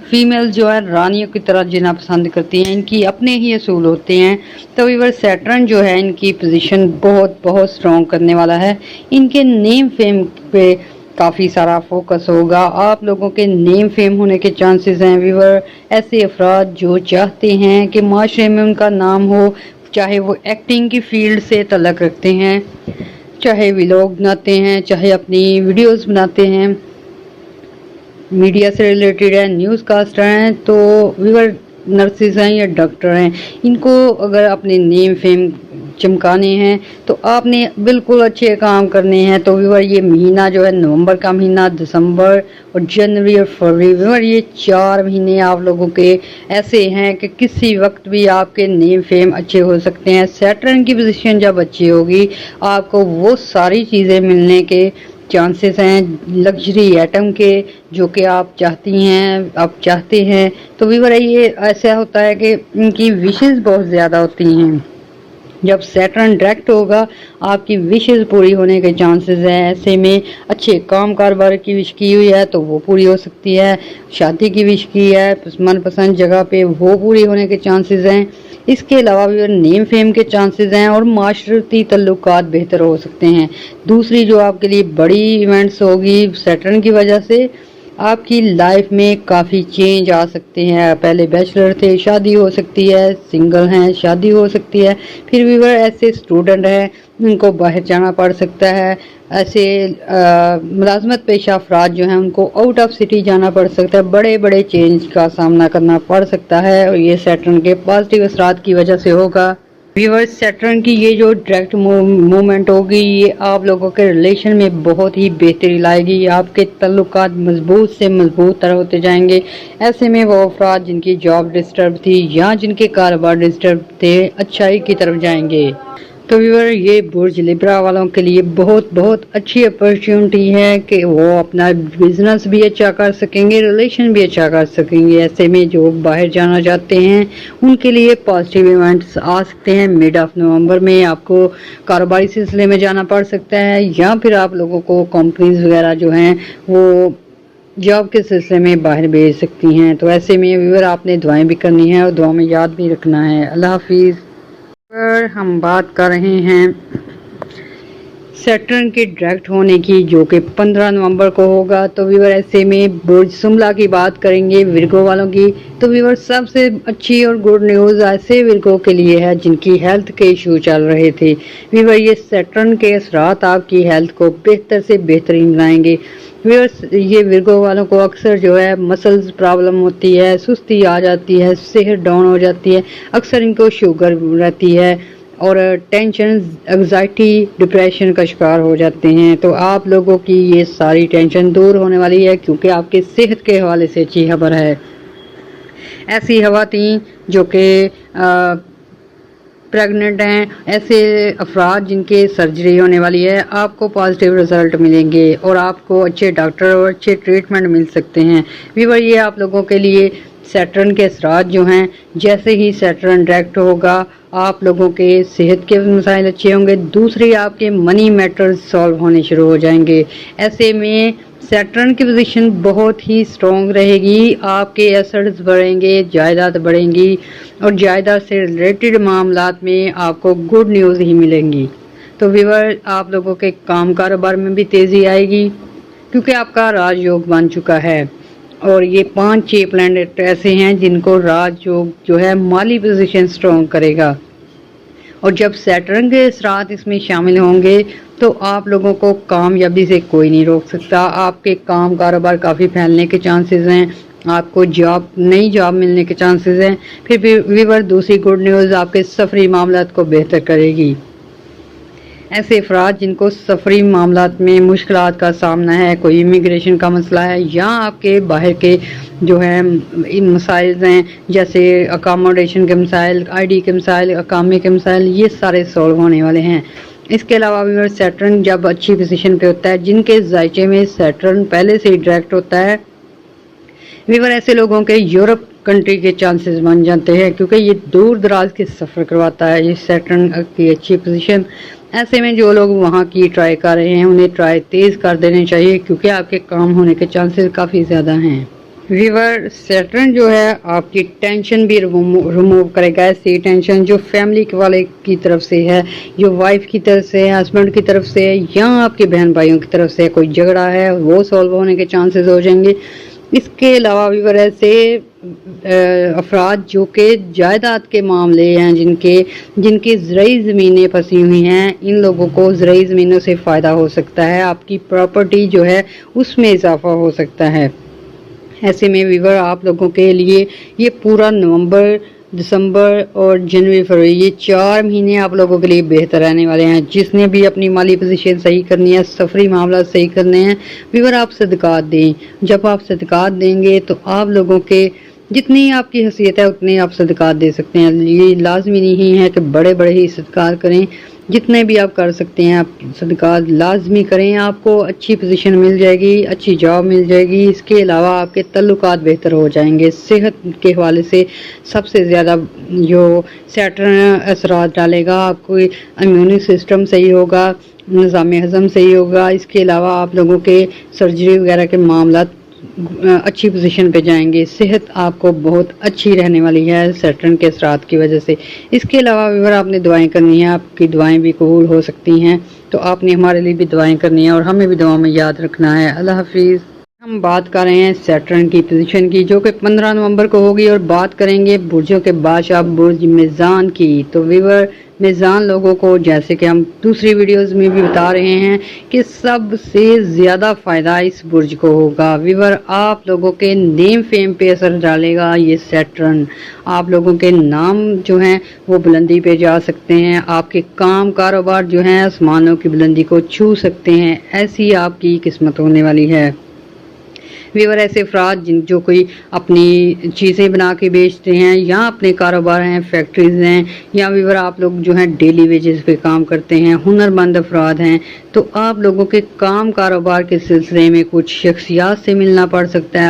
फीमेल जो है रानियों की तरह जीना पसंद करती हैं, इनकी अपने ही असूल होते हैं। तो व्यूअर सैटर्न जो है इनकी पोजीशन बहुत बहुत स्ट्रॉन्ग करने वाला है। इनके नेम फेम पे काफ़ी सारा फोकस होगा। आप लोगों के नेम फेम होने के चांसेस हैं। व्यूअर ऐसे अफराद जो चाहते हैं कि माशरे में उनका नाम हो, चाहे वो एक्टिंग की फील्ड से तल्लक रखते हैं, चाहे व्लॉग बनाते हैं, चाहे अपनी वीडियोस बनाते हैं, मीडिया से रिलेटेड है, न्यूज़ कास्टर हैं, तो व्यूअर नर्सिस हैं या डॉक्टर हैं, इनको अगर अपने नेम फेम चमकाने हैं तो आपने बिल्कुल अच्छे काम करने हैं। तो व्यूअर ये महीना जो है नवंबर का महीना, दिसंबर और जनवरी और फरवरी, व्यूअर ये 4 महीने आप लोगों के ऐसे हैं कि किसी वक्त भी आपके नेम फेम अच्छे हो सकते हैं। सैटर्न की पोजीशन जब अच्छी होगी आपको वो सारी चीज़ें मिलने के चांसेस हैं, लग्जरी आइटम के, जो कि आप चाहते हैं। तो व्यूअर ये ऐसा होता है कि इनकी विशेस बहुत ज़्यादा होती हैं। जब सैटर्न डायरेक्ट होगा आपकी विशेस पूरी होने के चांसेस हैं। ऐसे में अच्छे कारोबार की विश की हुई है तो वो पूरी हो सकती है, शादी की विश की है मनपसंद जगह पे, वो पूरी होने के चांसेस हैं। इसके अलावा भी नेम फेम के चांसेस हैं और माशरती तल्लुकात बेहतर हो सकते हैं। दूसरी जो आपके लिए बड़ी इवेंट्स होगी सैटर्न की वजह से, आपकी लाइफ में काफ़ी चेंज आ सकते हैं। पहले बैचलर थे, शादी हो सकती है, सिंगल हैं, शादी हो सकती है। फिर भी वह ऐसे स्टूडेंट हैं उनको बाहर जाना पड़ सकता है। ऐसे मुलाजमत पेशा अफराद जो हैं उनको आउट ऑफ सिटी जाना पड़ सकता है। बड़े बड़े चेंज का सामना करना पड़ सकता है, और ये सैटर्न के पॉजिटिव असरात की वजह से होगा। व्यूअर्स सैटर्न की ये जो डायरेक्ट मूवमेंट होगी ये आप लोगों के रिलेशन में बहुत ही बेहतरी लाएगी। आपके तल्लुकात मजबूत से मजबूत तरह होते जाएंगे। ऐसे में वो अफराद जिनकी जॉब डिस्टर्ब थी या जिनके कारोबार डिस्टर्ब थे अच्छाई की तरफ जाएंगे। तो व्यूअर ये बुर्ज लिब्रा वालों के लिए बहुत बहुत अच्छी अपॉर्चुनिटी है कि वो अपना बिजनेस भी अच्छा कर सकेंगे, रिलेशन भी अच्छा कर सकेंगे। ऐसे में जो बाहर जाना चाहते हैं उनके लिए पॉजिटिव इवेंट्स आ सकते हैं। मिड ऑफ नवंबर में आपको कारोबारी सिलसिले में जाना पड़ सकता है, या फिर आप लोगों को कंपनीज वगैरह जो हैं वो जॉब के सिलसिले में बाहर भेज सकती हैं। तो ऐसे में व्यूअर आपने दुआएं भी करनी है और दुआ में याद भी रखना है। अल्लाह हाफिज़। पर हम बात कर रहे हैं सैटर्न के डायरेक्ट होने की, जो कि 15 नवंबर को होगा। तो व्यूअर ऐसे में बुर्ज सुमला की बात करेंगे विर्गो वालों की। तो व्यूअर सबसे अच्छी और गुड न्यूज़ ऐसे विर्गो के लिए है जिनकी हेल्थ के इशू चल रहे थे। व्यूअर ये सैटर्न के असरात आपकी हेल्थ को बेहतर से बेहतरीन बनाएंगे। व्यूअर्स ये विर्गो वालों को अक्सर जो है मसल्स प्रॉब्लम होती है, सुस्ती आ जाती है, सेहत डाउन हो जाती है, अक्सर इनको शुगर रहती है, اور ٹینشن، انگزائٹی، ڈپریشن کا شکار ہو جاتے ہیں، تو آپ لوگوں کی یہ ساری ٹینشن دور ہونے والی ہے، کیونکہ آپ کی صحت کے حوالے سے اچھی خبر ہے۔ ایسی خواتین جو کہ پریگننٹ ہیں، ایسے افراد جن کے سرجری ہونے والی ہے، آپ کو پازیٹیو رزلٹ ملیں گے اور آپ کو اچھے ڈاکٹر اور اچھے ٹریٹمنٹ مل سکتے ہیں۔ ویور یہ آپ لوگوں کے لیے سیٹرن کے اثرات جو ہیں، جیسے ہی سیٹرن ڈائریکٹ ہوگا آپ لوگوں کے صحت کے مسائل اچھے ہوں گے، دوسری آپ کے منی میٹرز سالو ہونے شروع ہو جائیں گے۔ ایسے میں سیٹرن کی پوزیشن بہت ہی سٹرونگ رہے گی، آپ کے ایسٹس بڑھیں گے، جائیداد بڑھیں گی اور جائیداد سے ریلیٹڈ معاملات میں آپ کو گڈ نیوز ہی ملیں گی۔ تو ویور آپ لوگوں کے کام کاروبار میں بھی تیزی آئے گی، کیونکہ آپ کا راج یوگ بن چکا ہے، اور یہ 5-6 پلانٹ ایسے ہیں جن کو راج یوگ جو ہے مالی پوزیشن سٹرونگ کرے گا، اور جب سیٹرن کے اثرات اس میں شامل ہوں گے تو آپ لوگوں کو کامیابی سے کوئی نہیں روک سکتا۔ آپ کے کام کاروبار کافی پھیلنے کے چانسز ہیں، آپ کو نئی جاب ملنے کے چانسز ہیں۔ پھر بھی ویور دوسری گڈ نیوز آپ کے سفری معاملات کو بہتر کرے گی۔ ایسے افراد جن کو سفری معاملات میں مشکلات کا سامنا ہے، کوئی امیگریشن کا مسئلہ ہے یا آپ کے باہر کے جو ہے مسائل ہیں، جیسے اکاموڈیشن کے مسائل، آئی ڈی کے مسائل، اقامے کے مسائل، یہ سارے سولو ہونے والے ہیں۔ اس کے علاوہ بھی سیٹرن جب اچھی پوزیشن پہ ہوتا ہے، جن کے ذائچے میں سیٹرن پہلے سے ہی ڈائریکٹ ہوتا ہے، ویور ایسے لوگوں کے یورپ کنٹری کے چانسز بن جاتے ہیں، کیونکہ یہ دور دراز کے سفر کرواتا ہے یہ سیٹرن کی اچھی پوزیشن۔ ایسے میں جو لوگ وہاں کی ٹرائی کر رہے ہیں انہیں ٹرائی تیز کر دینے چاہیے، کیونکہ آپ کے کام ہونے کے چانسز کافی زیادہ ہیں۔ ویور سیٹرن جو ہے آپ کی ٹینشن بھی ریموو کرے گا، ایسی ٹینشن جو فیملی والے کی طرف سے ہے، جو وائف کی طرف سے ہے، ہسبینڈ کی طرف سے ہے، یا آپ کے بہن بھائیوں کی طرف سے کوئی جھگڑا ہے، وہ سولو ہونے کے چانسز ہو جائیں گے۔ اس کے علاوہ ویور ایسے افراد جو کہ جائیداد کے معاملے ہیں، جن کی زرعی زمینیں پھنسی ہوئی ہیں، ان لوگوں کو زرعی زمینوں سے فائدہ ہو سکتا ہے، آپ کی پراپرٹی جو ہے اس میں اضافہ ہو سکتا ہے۔ ایسے میں ویور آپ لوگوں کے لیے یہ پورا نومبر، دسمبر اور جنوری فروری، یہ 4 مہینے آپ لوگوں کے لیے بہتر رہنے والے ہیں۔ جس نے بھی اپنی مالی پوزیشن صحیح کرنی ہے، سفری معاملات صحیح کرنے ہیں، ویور آپ صدقات دیں۔ جب آپ صدقات دیں گے تو آپ لوگوں کے جتنی آپ کی حیثیت ہے اتنے آپ صدقات دے سکتے ہیں۔ یہ لازمی نہیں ہے کہ بڑے بڑے ہی صدقات کریں، جتنے بھی آپ کر سکتے ہیں آپ صدقات لازمی کریں، آپ کو اچھی پوزیشن مل جائے گی، اچھی جاب مل جائے گی۔ اس کے علاوہ آپ کے تعلقات بہتر ہو جائیں گے۔ صحت کے حوالے سے سب سے زیادہ جو سیٹرن اثرات ڈالے گا، آپ کو امیونی سسٹم صحیح ہوگا، نظام ہضم صحیح ہوگا۔ اس کے علاوہ آپ لوگوں کے سرجری وغیرہ کے معاملات اچھی پوزیشن پہ جائیں گے۔ صحت آپ کو بہت اچھی رہنے والی ہے سیٹرن کے اثرات کی وجہ سے۔ اس کے علاوہ ویور آپ نے دعائیں کرنی ہیں، آپ کی دعائیں بھی قبول ہو سکتی ہیں، تو آپ نے ہمارے لیے بھی دعائیں کرنی ہیں اور ہمیں بھی دعاؤں میں یاد رکھنا ہے۔ اللہ حافظ۔ ہم بات کر رہے ہیں سیٹرن کی پوزیشن کی، جو کہ 15 نومبر کو ہوگی، اور بات کریں گے برجوں کے بادشاہ برج میزان کی۔ تو ویور میزان لوگوں کو، جیسے کہ ہم دوسری ویڈیوز میں بھی بتا رہے ہیں، کہ سب سے زیادہ فائدہ اس برج کو ہوگا۔ ویور آپ لوگوں کے نیم فیم پہ اثر ڈالے گا یہ سیٹرن، آپ لوگوں کے نام جو ہیں وہ بلندی پہ جا سکتے ہیں، آپ کے کام کاروبار جو ہیں آسمانوں کی بلندی کو چھو سکتے ہیں، ایسی آپ کی قسمت ہونے والی ہے۔ ویور ایسے افراد جو کوئی اپنی چیزیں بنا کے بیچتے ہیں، یا اپنے کاروبار ہیں، فیکٹریز ہیں، یا ویور آپ لوگ جو ہیں ڈیلی ویجز پہ کام کرتے ہیں، ہنرمند افراد ہیں، تو آپ لوگوں کے کام کاروبار کے سلسلے میں کچھ شخصیات سے ملنا پڑ سکتا ہے،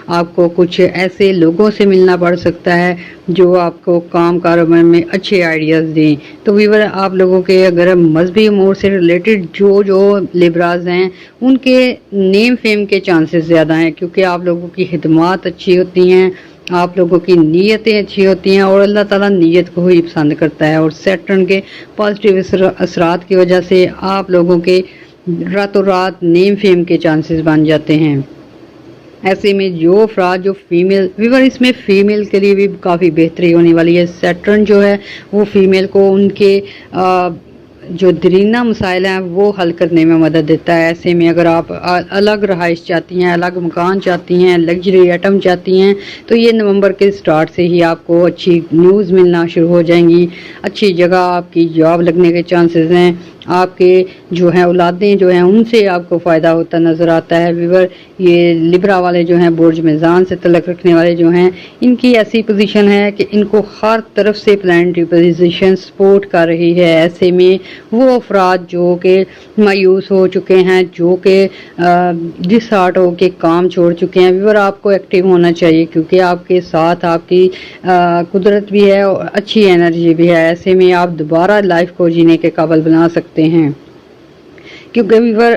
آپ کو کچھ ایسے لوگوں سے ملنا پڑ سکتا ہے جو آپ کو کام کاروبار میں اچھے آئیڈیاز دیں۔ تو ویور آپ لوگوں کے اگر مذہبی امور سے ریلیٹڈ جو لیبراز ہیں، ان کے نیم فیم کے چانسز زیادہ ہیں، کیونکہ آپ لوگوں کی خدمات اچھی ہوتی ہیں، آپ لوگوں کی نیتیں اچھی ہوتی ہیں، اور اللہ تعالیٰ نیت کو ہی پسند کرتا ہے، اور سیٹرن کے پازیٹیو اثرات کی وجہ سے آپ لوگوں کے راتوں رات نیم فیم کے چانسز بن جاتے ہیں۔ ایسے میں جو افراد جو فیمیل، ویور اس میں فیمیل کے لیے بھی کافی بہتری ہونے والی ہے۔ سیٹرن جو ہے وہ فیمیل کو ان کے जो दरीना मसाइल हैं वो हल करने में मदद देता है। ऐसे में अगर आप अलग रहाइश चाहती हैं, अलग मकान चाहती हैं, लग्जरी आइटम चाहती हैं, तो ये नवंबर के स्टार्ट से ही आपको अच्छी न्यूज़ मिलना शुरू हो जाएंगी। अच्छी जगह आपकी जॉब लगने के चांसेस हैं। आपके जो हैं औलादें जो हैं उनसे आपको फ़ायदा होता नज़र आता है। व्यूअर, ये लिब्रा वाले जो हैं, बुर्ज मेज़ान से तल्लुक़ रखने वाले जो हैं, इनकी ऐसी पोजीशन है कि इनको हर तरफ से प्लैनेटरी पोजीशन सपोर्ट कर रही है। ऐसे में वो अफराद जो कि मायूस हो चुके हैं, जो कि डिसहार्ट हो के काम छोड़ चुके हैं, व्यूअर आपको एक्टिव होना चाहिए, क्योंकि आपके साथ आपकी कुदरत भी है और अच्छी एनर्जी भी है। ऐसे में आप दोबारा लाइफ को जीने के काबिल बना सकते हैं। क्योंकि व्यूअर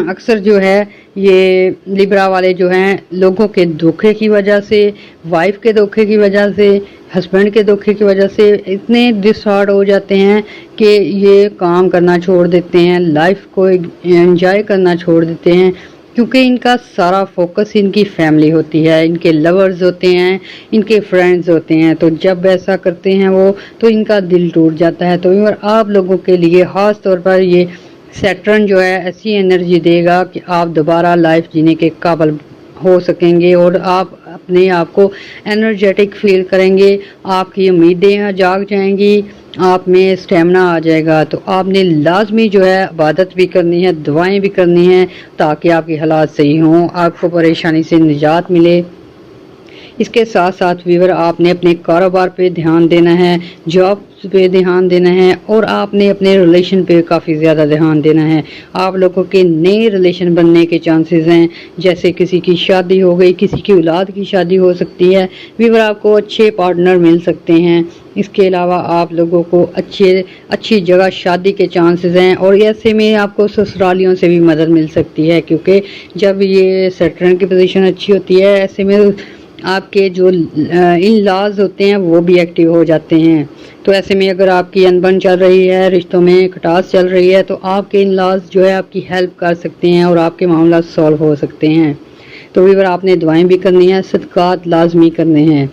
अक्सर जो है ये लिब्रा वाले जो हैं लोगों के धोखे की वजह से, वाइफ के धोखे की वजह से, हस्बैंड के धोखे की वजह से इतने डिसहार्ट हो जाते हैं कि ये काम करना छोड़ देते हैं, लाइफ को एंजॉय करना छोड़ देते हैं, क्योंकि इनका सारा फोकस इनकी फैमिली होती है, इनके लवर्स होते हैं, इनके फ्रेंड्स होते हैं। तो जब ऐसा करते हैं वो, तो इनका दिल टूट जाता है। तो व्यूअर आप लोगों के लिए ख़ास तौर पर ये सैटर्न जो है ऐसी एनर्जी देगा कि आप दोबारा लाइफ जीने के काबिल हो सकेंगे और आप अपने आप को एनर्जेटिक फील करेंगे, आपकी उम्मीदें जाग जाएंगी, आप में स्टेमिना आ जाएगा। तो आपने लाजमी जो है इबादत भी करनी है, दुआएं भी करनी हैं, ताकि आपके हालात सही हों, आपको परेशानी से निजात मिले। इसके साथ साथ व्यूअर आपने अपने कारोबार पे ध्यान देना है, जॉब पे ध्यान देना है और आपने अपने रिलेशन पे काफ़ी ज़्यादा ध्यान देना है। आप लोगों के नए रिलेशन बनने के चांसेस हैं, जैसे किसी की शादी हो गई, किसी की औलाद की शादी हो सकती है। व्यूअर आपको अच्छे पार्टनर मिल सकते हैं। इसके अलावा आप लोगों को अच्छी जगह शादी के चांसेस हैं और ऐसे में आपको ससुरालियों से भी मदद मिल सकती है, क्योंकि जब ये सैटर्न की पोजीशन अच्छी होती है, ऐसे में आपके जो इन लॉज होते हैं वो भी एक्टिव हो जाते हैं। तो ऐसे में अगर आपकी अनबन चल रही है, रिश्तों में खटास चल रही है, तो आपके इन लॉज जो है आपकी हेल्प कर सकते हैं और आपके मामला सॉल्व हो सकते हैं। तो व्यूअर आपने दुआएं भी करनी है, सदक़ात लाजमी करने हैं।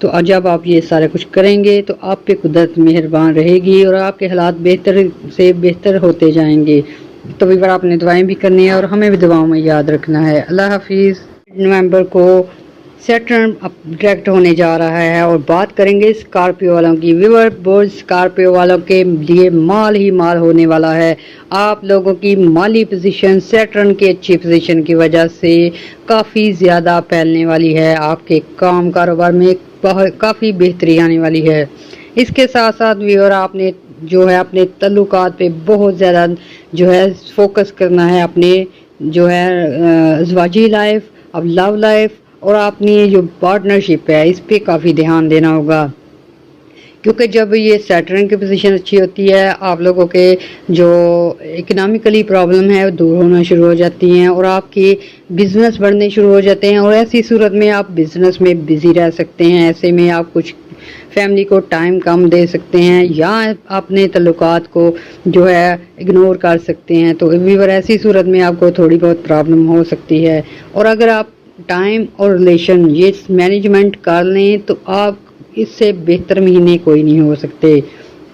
तो जब आप ये सारा कुछ करेंगे तो आप पे कुदरत मेहरबान रहेगी और आपके हालात बेहतर से बेहतर होते जाएंगे। तो व्यूअर आपने दुआएं भी करनी है और हमें भी दुआओं में याद रखना है। अल्लाह हाफिज़। नवंबर को सैटर्न डायरेक्ट होने जा रहा है और बात करेंगे स्कॉर्पियो वालों की। व्यूअर, बोझ स्कॉर्पियो वालों के लिए माल ही माल होने वाला है। आप लोगों की माली पोजीशन सैटर्न की अच्छी पोजीशन की वजह से काफ़ी ज़्यादा फैलने वाली है। आपके काम कारोबार में काफ़ी बेहतरी आने वाली है। इसके साथ साथ व्यूअर आपने जो है अपने तल्लुकात पे बहुत ज़्यादा जो है फोकस करना है, अपने जो है ज़वाजी लाइफ, अब लव लाइफ और अपनी जो पार्टनरशिप है इस पे काफ़ी ध्यान देना होगा, क्योंकि जब ये सैटर्न की पोजीशन अच्छी होती है, आप लोगों के जो इकोनॉमिकली प्रॉब्लम है वो दूर होना शुरू हो जाती हैं और आपके बिज़नेस बढ़ने शुरू हो जाते हैं और ऐसी सूरत में आप बिज़नेस में बिज़ी रह सकते हैं। ऐसे में आप कुछ फैमिली को टाइम कम दे सकते हैं या अपने तल्लुकात को जो है इग्नोर कर सकते हैं। तो व्यूअर ऐसी सूरत में आपको थोड़ी बहुत प्रॉब्लम हो सकती है और अगर आप टाइम और रिलेशन ये मैनेजमेंट कर लें तो आप इससे बेहतर महीने कोई नहीं हो सकते।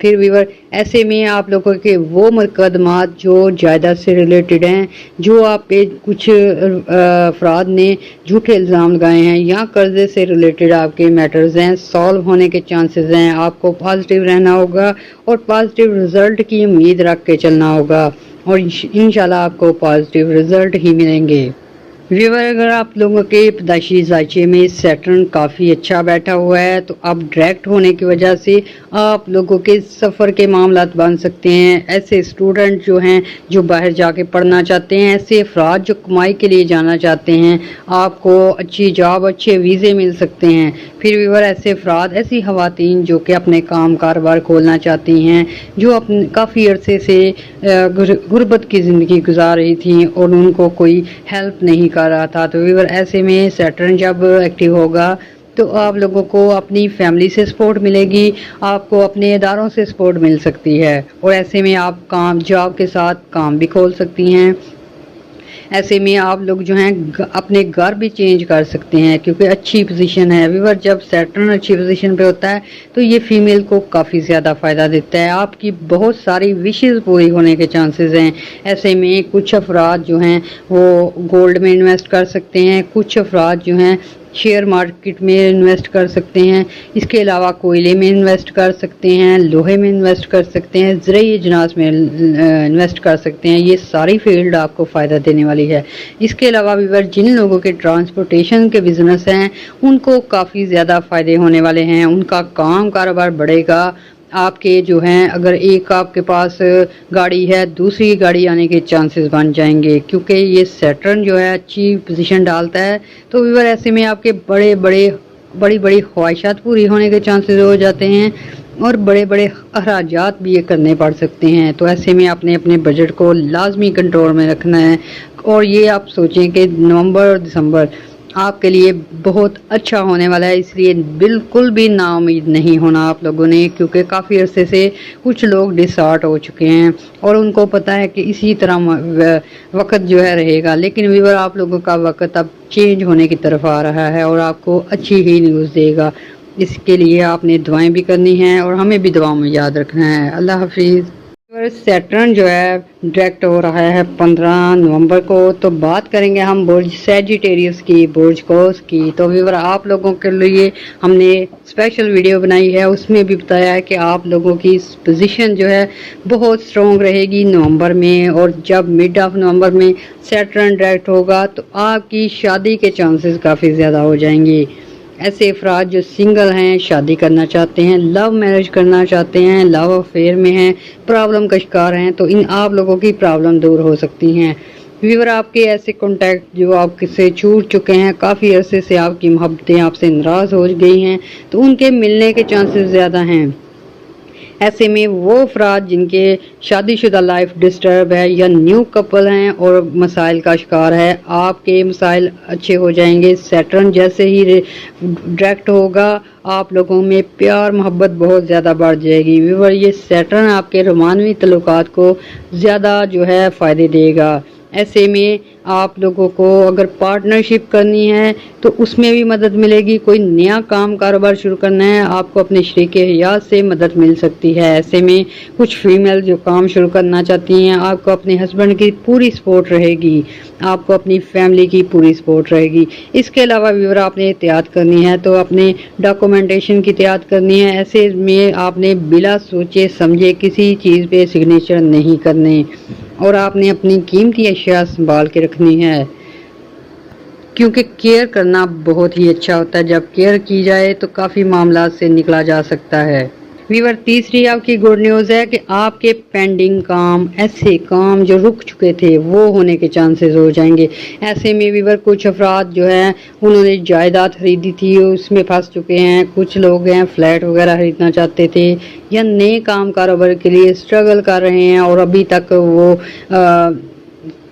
फिर व्यूअर ऐसे में आप लोगों के वो मुकदमात जो जायदाद से रिलेटेड हैं, जो आप पे कुछ अफराद ने झूठे इल्ज़ाम लगाए हैं या कर्जे से रिलेटेड आपके मैटर्स हैं, सॉल्व होने के चांसेस हैं। आपको पॉजिटिव रहना होगा और पॉजिटिव रिज़ल्ट की उम्मीद रख के चलना होगा और इंशाल्लाह आपको पॉजिटिव रिज़ल्ट ही मिलेंगे। व्यूअर, अगर आप लोगों के पैदाइशी ज़ायचे में सैटर्न काफ़ी अच्छा बैठा हुआ है तो अब डायरेक्ट होने की वजह से आप लोगों के सफ़र के मामलात बन सकते हैं। ऐसे स्टूडेंट जो हैं जो बाहर जाके पढ़ना चाहते हैं, ऐसे अफराद जो कमाई के लिए जाना चाहते हैं, आपको अच्छी जॉब, अच्छे वीज़े मिल सकते हैं। फिर व्यूअर ऐसे अफराद, ऐसी ख़वातीन जो कि अपने काम कारोबार खोलना चाहती हैं, जो अपने काफ़ी अरसे से गुर्बत की ज़िंदगी गुजार रही थी और उनको कोई हेल्प नहीं कर रहा था, तो व्यूअर ऐसे में सैटर्न जब एक्टिव होगा तो आप लोगों को अपनी फैमिली से सपोर्ट मिलेगी, आपको अपने इदारों से सपोर्ट मिल सकती है और ऐसे में आप काम जॉब के साथ काम भी खोल सकती हैं। ایسے میں آپ لوگ جو ہیں اپنے گھر بھی چینج کر سکتے ہیں کیونکہ اچھی پوزیشن ہے ویور. جب سیٹرن اچھی پوزیشن پہ ہوتا ہے تو یہ فیمیل کو کافی زیادہ فائدہ دیتا ہے. آپ کی بہت ساری وشز پوری ہونے کے چانسز ہیں. ایسے میں کچھ افراد جو ہیں وہ گولڈ میں انویسٹ کر سکتے ہیں, کچھ افراد جو ہیں شیئر مارکیٹ میں انویسٹ کر سکتے ہیں, اس کے علاوہ کوئلے میں انویسٹ کر سکتے ہیں, لوہے میں انویسٹ کر سکتے ہیں, زرعی اجناس میں انویسٹ کر سکتے ہیں. یہ ساری فیلڈ آپ کو فائدہ دینے والی ہے. اس کے علاوہ ویور جن لوگوں کے ٹرانسپورٹیشن کے بزنس ہیں ان کو کافی زیادہ فائدے ہونے والے ہیں. ان کا کاروبار بڑھے گا. آپ کے جو ہیں اگر ایک آپ کے پاس گاڑی ہے دوسری گاڑی آنے کے چانسز بن جائیں گے کیونکہ یہ سیٹرن جو ہے اچھی پوزیشن ڈالتا ہے. تو ویور ایسے میں آپ کے بڑی خواہشات پوری ہونے کے چانسز ہو جاتے ہیں اور بڑے اخراجات بھی یہ کرنے پڑ سکتے ہیں. تو ایسے میں آپ نے اپنے بجٹ کو لازمی کنٹرول میں رکھنا ہے اور یہ آپ سوچیں کہ نومبر اور دسمبر آپ کے لیے بہت اچھا ہونے والا ہے. اس لیے بالکل بھی نا امید نہیں ہونا آپ لوگوں نے کیونکہ کافی عرصے سے کچھ لوگ ڈسہارٹ ہو چکے ہیں اور ان کو پتہ ہے کہ اسی طرح وقت جو ہے رہے گا. لیکن ویور آپ لوگوں کا وقت اب چینج ہونے کی طرف آ رہا ہے اور آپ کو اچھی ہی نیوز دے گا. اس کے لیے آپ نے دعائیں بھی کرنی ہیں اور ہمیں بھی دعاؤں میں یاد رکھنا ہے. اللہ حافظ. سیٹرن جو ہے ڈائریکٹ ہو رہا ہے 15 نومبر کو. تو بات کریں گے ہم برج سیجیٹیریس کی, برج قوس کی. تو ویور آپ لوگوں کے لیے ہم نے اسپیشل ویڈیو بنائی ہے, اس میں بھی بتایا ہے کہ آپ لوگوں کی پوزیشن جو ہے بہت اسٹرانگ رہے گی نومبر میں. اور جب مڈ آف نومبر میں سیٹرن ڈائریکٹ ہوگا تو آپ کی شادی کے چانسز کافی زیادہ ہو جائیں گے. ایسے افراد جو سنگل ہیں, شادی کرنا چاہتے ہیں, لو میرج کرنا چاہتے ہیں, لو افیئر میں ہیں, پرابلم کا شکار ہیں, تو ان آپ لوگوں کی پرابلم دور ہو سکتی ہیں. ویور آپ کے ایسے کانٹیکٹ جو آپ سے چھوٹ چکے ہیں, کافی عرصے سے آپ کی محبتیں آپ سے ناراض ہو گئی ہیں, تو ان کے ملنے کے چانسز زیادہ ہیں. ایسے میں وہ افراد جن کے شادی شدہ لائف ڈسٹرب ہے یا نیو کپل ہیں اور مسائل کا شکار ہے, آپ کے مسائل اچھے ہو جائیں گے. سیٹرن جیسے ہی ڈائریکٹ ہوگا آپ لوگوں میں پیار محبت بہت زیادہ بڑھ جائے گی. ویور یہ سیٹرن آپ کے رومانوی تعلقات کو زیادہ جو ہے فائدے دے گا. ایسے میں آپ لوگوں کو اگر پارٹنرشپ کرنی ہے تو اس میں بھی مدد ملے گی. کوئی نیا کاروبار شروع کرنا ہے آپ کو اپنے شریک حیات سے مدد مل سکتی ہے. ایسے میں کچھ فیمیل جو کام شروع کرنا چاہتی ہیں آپ کو اپنے ہسبینڈ کی پوری سپورٹ رہے گی, آپ کو اپنی فیملی کی پوری سپورٹ رہے گی. اس کے علاوہ ویور آپ نے احتیاط کرنی ہے تو اپنے ڈاکومنٹیشن کی احتیاط کرنی ہے. ایسے میں آپ نے بلا سوچے سمجھے کسی چیز پہ سگنیچر نہیں کرنے اور آپ نے اپنی قیمتی اشیاء سنبھال کے رکھنی ہے کیونکہ کیئر کرنا بہت ہی اچھا ہوتا ہے. جب کیئر کی جائے تو کافی معاملات سے نکلا جا سکتا ہے. ویور تیسری آپ کی گڈ نیوز ہے کہ آپ کے پینڈنگ کام, ایسے کام جو رک چکے تھے وہ ہونے کے چانسز ہو جائیں گے. ایسے میں ویور کچھ افراد جو ہیں انہوں نے جائیداد خریدی تھی اس میں پھنس چکے ہیں. کچھ لوگ ہیں فلیٹ وغیرہ خریدنا چاہتے تھے یا نئے کاروبار کے لیے اسٹرگل کر رہے ہیں اور ابھی تک وہ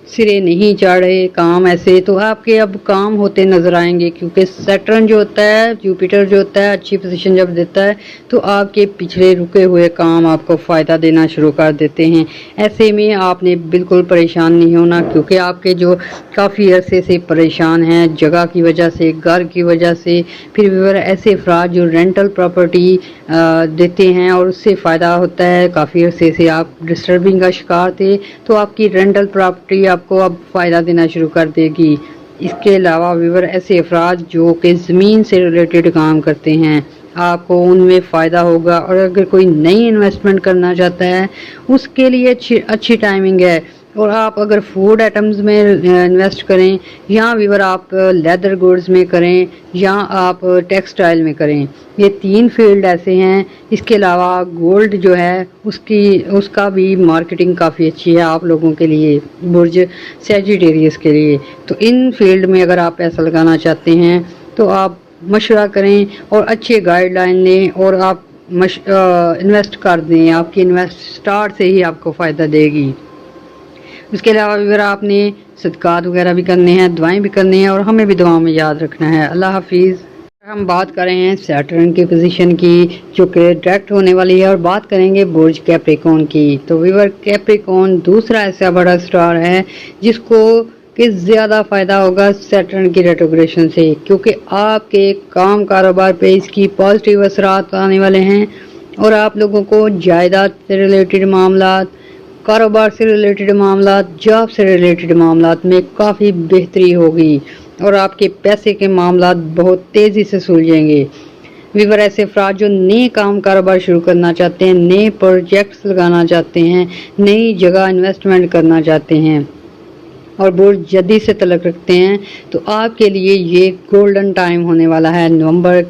سرے نہیں چڑھ رہے کام. ایسے تو آپ کے اب کام ہوتے نظر آئیں گے کیونکہ سیٹرن جو ہوتا ہے, جوپیٹر جو ہوتا ہے, اچھی پوزیشن جب دیتا ہے تو آپ کے پچھلے رکے ہوئے کام آپ کو فائدہ دینا شروع کر دیتے ہیں. ایسے میں آپ نے بالکل پریشان نہیں ہونا کیونکہ آپ کے جو کافی عرصے سے پریشان ہیں جگہ کی وجہ سے, گھر کی وجہ سے, پھر ویور ایسے افراد جو رینٹل پراپرٹی دیتے ہیں اور اس سے فائدہ ہوتا ہے, کافی عرصے سے آپ ڈسٹربنگ کا شکار تھے تو آپ کی رینٹل پراپرٹی آپ کو اب فائدہ دینا شروع کر دے گی. اس کے علاوہ ویور ایسے افراد جو کہ زمین سے ریلیٹڈ کام کرتے ہیں آپ کو ان میں فائدہ ہوگا. اور اگر کوئی نئی انویسٹمنٹ کرنا چاہتا ہے اس کے لیے اچھی ٹائمنگ ہے. اور آپ اگر فوڈ آئٹمز میں انویسٹ کریں یا ویور آپ لیدر گوڈز میں کریں یا آپ ٹیکسٹائل میں کریں, یہ 3 فیلڈ ایسے ہیں. اس کے علاوہ گولڈ جو ہے اس کا بھی مارکیٹنگ کافی اچھی ہے آپ لوگوں کے لیے, برج سیجیٹیریس کے لیے. تو ان فیلڈ میں اگر آپ پیسہ لگانا چاہتے ہیں تو آپ مشورہ کریں اور اچھے گائیڈ لائن لیں اور آپ انویسٹ کر دیں. آپ کی انویسٹ سٹارٹ سے ہی آپ کو فائدہ دے گی. اس کے علاوہ اگر آپ نے صدقات وغیرہ بھی کرنے ہیں, دعائیں بھی کرنی ہیں اور ہمیں بھی دعاؤں میں یاد رکھنا ہے. اللہ حافظ. ہم بات کر رہے ہیں سیٹرن کی پوزیشن کی جو کہ ڈائریکٹ ہونے والی ہے اور بات کریں گے برج کیپریکون کی. تو ویور کیپریکون دوسرا ایسا بڑا سٹار ہے جس کو کہ زیادہ فائدہ ہوگا سیٹرن کی ریٹروگریشن سے، کیونکہ آپ کے کام کاروبار پہ اس کی پازیٹیو اثرات آنے والے ہیں، اور آپ لوگوں کو جائیداد سے ریلیٹڈ معاملات، کاروبار سے ریلیٹڈ معاملات، جاب سے ریلیٹڈ معاملات میں کافی بہتری ہوگی، اور آپ کے پیسے کے معاملات بہت تیزی سے سلجھیں گے۔ ویور ایسے افراد جو نئے کام کاروبار شروع کرنا چاہتے ہیں، نئے پروجیکٹس لگانا چاہتے ہیں، نئی جگہ انویسٹمنٹ کرنا چاہتے ہیں اور برج جدی سے تعلق رکھتے ہیں، تو آپ کے لیے یہ گولڈن ٹائم ہونے والا ہے۔ نومبر،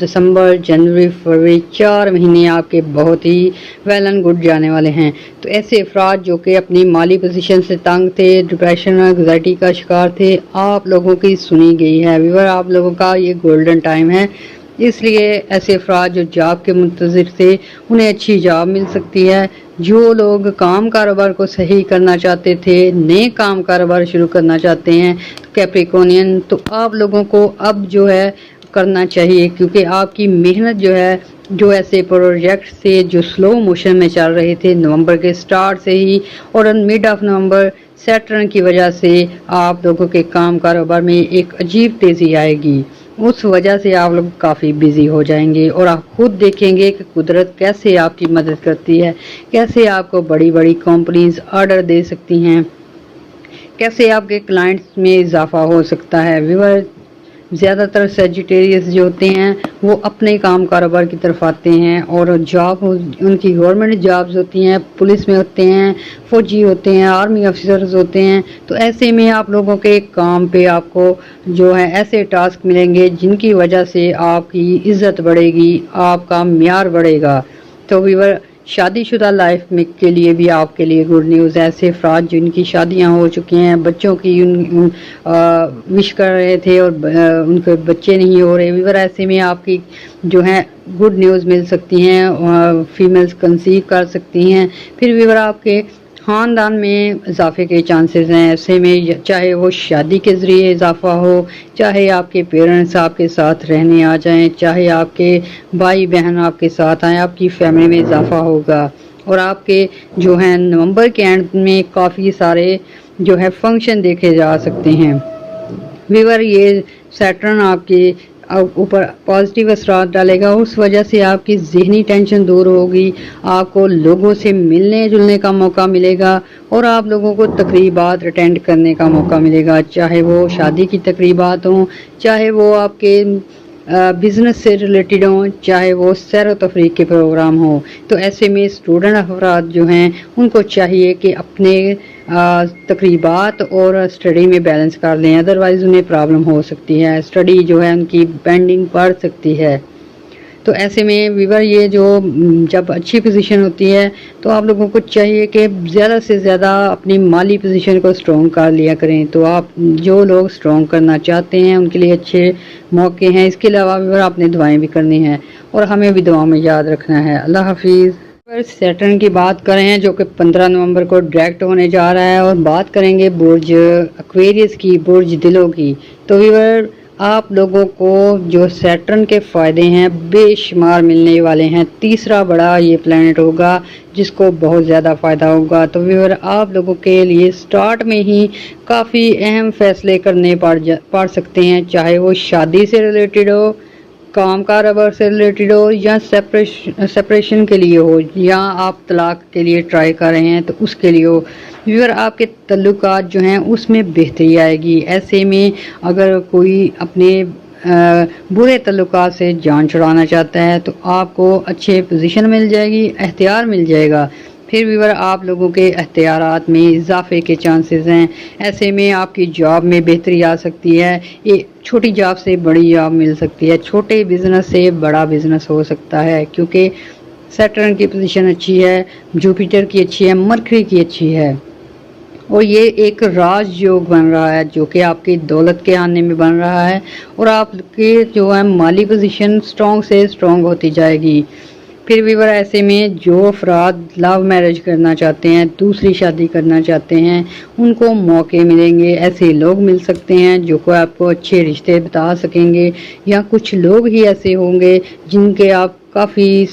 دسمبر، جنوری، فروری، 4 مہینے آپ کے بہت ہی ویل اینڈ گڈ جانے والے ہیں۔ تو ایسے افراد جو کہ اپنی مالی پوزیشن سے تنگ تھے، ڈپریشن اور انگزائٹی کا شکار تھے، آپ لوگوں کی سنی گئی ہے۔ ویور آپ لوگوں کا یہ گولڈن ٹائم ہے، اس لیے ایسے افراد جو جاب کے منتظر تھے انہیں اچھی جاب مل سکتی ہے۔ جو لوگ کام کاروبار کو صحیح کرنا چاہتے تھے، نئے کام کاروبار شروع کرنا چاہتے ہیں، کیپریکونین، تو آپ لوگوں کو اب جو ہے کرنا چاہیے، کیونکہ آپ کی محنت جو ہے، جو ایسے پروجیکٹ سے جو سلو موشن میں چل رہے تھے نومبر کے سٹارٹ سے ہی اور مڈ آف نومبر، سیٹرن کی وجہ سے آپ لوگوں کے کام کاروبار میں ایک عجیب تیزی آئے گی۔ اس وجہ سے آپ لوگ کافی بزی ہو جائیں گے، اور آپ خود دیکھیں گے کہ قدرت کیسے آپ کی مدد کرتی ہے، کیسے آپ کو بڑی بڑی کمپنیز آرڈر دے سکتی ہیں، کیسے آپ کے کلائنٹس میں اضافہ ہو سکتا ہے۔ ویور زیادہ تر سیجیٹیریس جو ہوتے ہیں وہ اپنے کام کاروبار کی طرف آتے ہیں، اور جاب ان کی گورنمنٹ جابز ہوتی ہیں، پولیس میں ہوتے ہیں، فوجی ہوتے ہیں، آرمی آفیسرز ہوتے ہیں، تو ایسے میں آپ لوگوں کے کام پہ آپ کو جو ہے ایسے ٹاسک ملیں گے جن کی وجہ سے آپ کی عزت بڑھے گی، آپ کا معیار بڑھے گا۔ تو ویور شادی شدہ لائف میں کے لیے بھی آپ کے لیے گڈ نیوز ہے۔ ایسے افراد جن کی شادیاں ہو چکی ہیں، بچوں کی وش کر رہے تھے اور ان کے بچے نہیں ہو رہے، ویور ایسے میں آپ کی جو ہے گڈ نیوز مل سکتی ہیں، فیمیلز کنسیو کر سکتی ہیں۔ پھر ویور آپ کے خاندان میں اضافے کے چانسز ہیں، ایسے میں چاہے وہ شادی کے ذریعے اضافہ ہو، چاہے آپ کے پیرنٹس آپ کے ساتھ رہنے آ جائیں، چاہے آپ کے بھائی بہن آپ کے ساتھ آئیں، آپ کی فیملی میں اضافہ ہوگا۔ اور آپ کے جو ہیں نومبر کے اینڈ میں کافی سارے جو ہے فنکشن دیکھے جا سکتے ہیں۔ ویور یہ سیٹرن آپ کے اوپر پازیٹیو اثرات ڈالے گا، اس وجہ سے آپ کی ذہنی ٹینشن دور ہوگی، آپ کو لوگوں سے ملنے جلنے کا موقع ملے گا، اور آپ لوگوں کو تقریبات اٹینڈ کرنے کا موقع ملے گا، چاہے وہ شادی کی تقریبات ہوں، چاہے وہ آپ کے بزنس سے ریلیٹڈ ہوں، چاہے وہ سیر و تفریح کے پروگرام ہوں۔ تو ایسے میں اسٹوڈنٹ افراد جو ہیں ان کو چاہیے کہ اپنے تقریبات اور اسٹڈی میں بیلنس کر لیں، ادروائز انہیں پرابلم ہو سکتی ہے، اسٹڈی جو ہے ان کی پینڈنگ پڑ سکتی ہے۔ تو ایسے میں ویور یہ جو جب اچھی پوزیشن ہوتی ہے تو آپ لوگوں کو چاہیے کہ زیادہ سے زیادہ اپنی مالی پوزیشن کو اسٹرانگ کر لیا کریں۔ تو آپ جو لوگ اسٹرانگ کرنا چاہتے ہیں ان کے لیے اچھے موقع ہیں۔ اس کے علاوہ ویور آپ نے دعائیں بھی کرنی ہیں اور ہمیں بھی دعاؤں میں یاد رکھنا ہے۔ اللہ حافظ۔ سیٹرن کی بات کریں جو کہ 15 نومبر کو ڈائریکٹ ہونے جا رہا ہے، اور بات کریں گے برج ایکویریس کی، برج دلوں کی، تو ویور آپ لوگوں کو جو سیٹرن کے فائدے ہیں بے شمار ملنے والے ہیں۔ تیسرا بڑا یہ پلانٹ ہوگا جس کو بہت زیادہ فائدہ ہوگا۔ تو ویور آپ لوگوں کے لیے سٹارٹ میں ہی کافی اہم فیصلے کرنے پڑ سکتے ہیں، چاہے وہ شادی سے ریلیٹڈ ہو، کام کاروبار سے ریلیٹڈ ہو، یا سپریشن کے لیے ہو، یا آپ طلاق کے لیے ٹرائی کر رہے ہیں تو اس کے لیے ہو۔ ویور آپ کے تعلقات جو ہیں اس میں بہتری آئے گی۔ ایسے میں اگر کوئی اپنے برے تعلقات سے جان چھڑانا چاہتا ہے تو آپ کو اچھے پوزیشن مل جائے گی، اختیار مل جائے گا۔ پھر ویور آپ لوگوں کے اختیارات میں اضافے کے چانسز ہیں، ایسے میں آپ کی جاب میں بہتری آ سکتی ہے، ایک چھوٹی جاب سے بڑی جاب مل سکتی ہے، چھوٹے بزنس سے بڑا بزنس ہو سکتا ہے، کیونکہ سیٹرن کی پوزیشن اچھی ہے، جوپیٹر کی اچھی ہے، مرکری کی اچھی ہے، اور یہ ایک راج یوگ بن رہا ہے جو کہ آپ کی دولت کے آنے میں بن رہا ہے، اور آپ کے جو ہے مالی پوزیشن سٹرونگ سے سٹرونگ ہوتی جائے گی۔ پھر ویور ایسے میں جو افراد لو میرج کرنا چاہتے ہیں، دوسری شادی کرنا چاہتے ہیں، ان کو موقع ملیں گے، ایسے لوگ مل سکتے ہیں جو کہ آپ کو اچھے رشتے بتا سکیں گے، یا کچھ لوگ ہی ایسے ہوں گے جن کے آپ کافی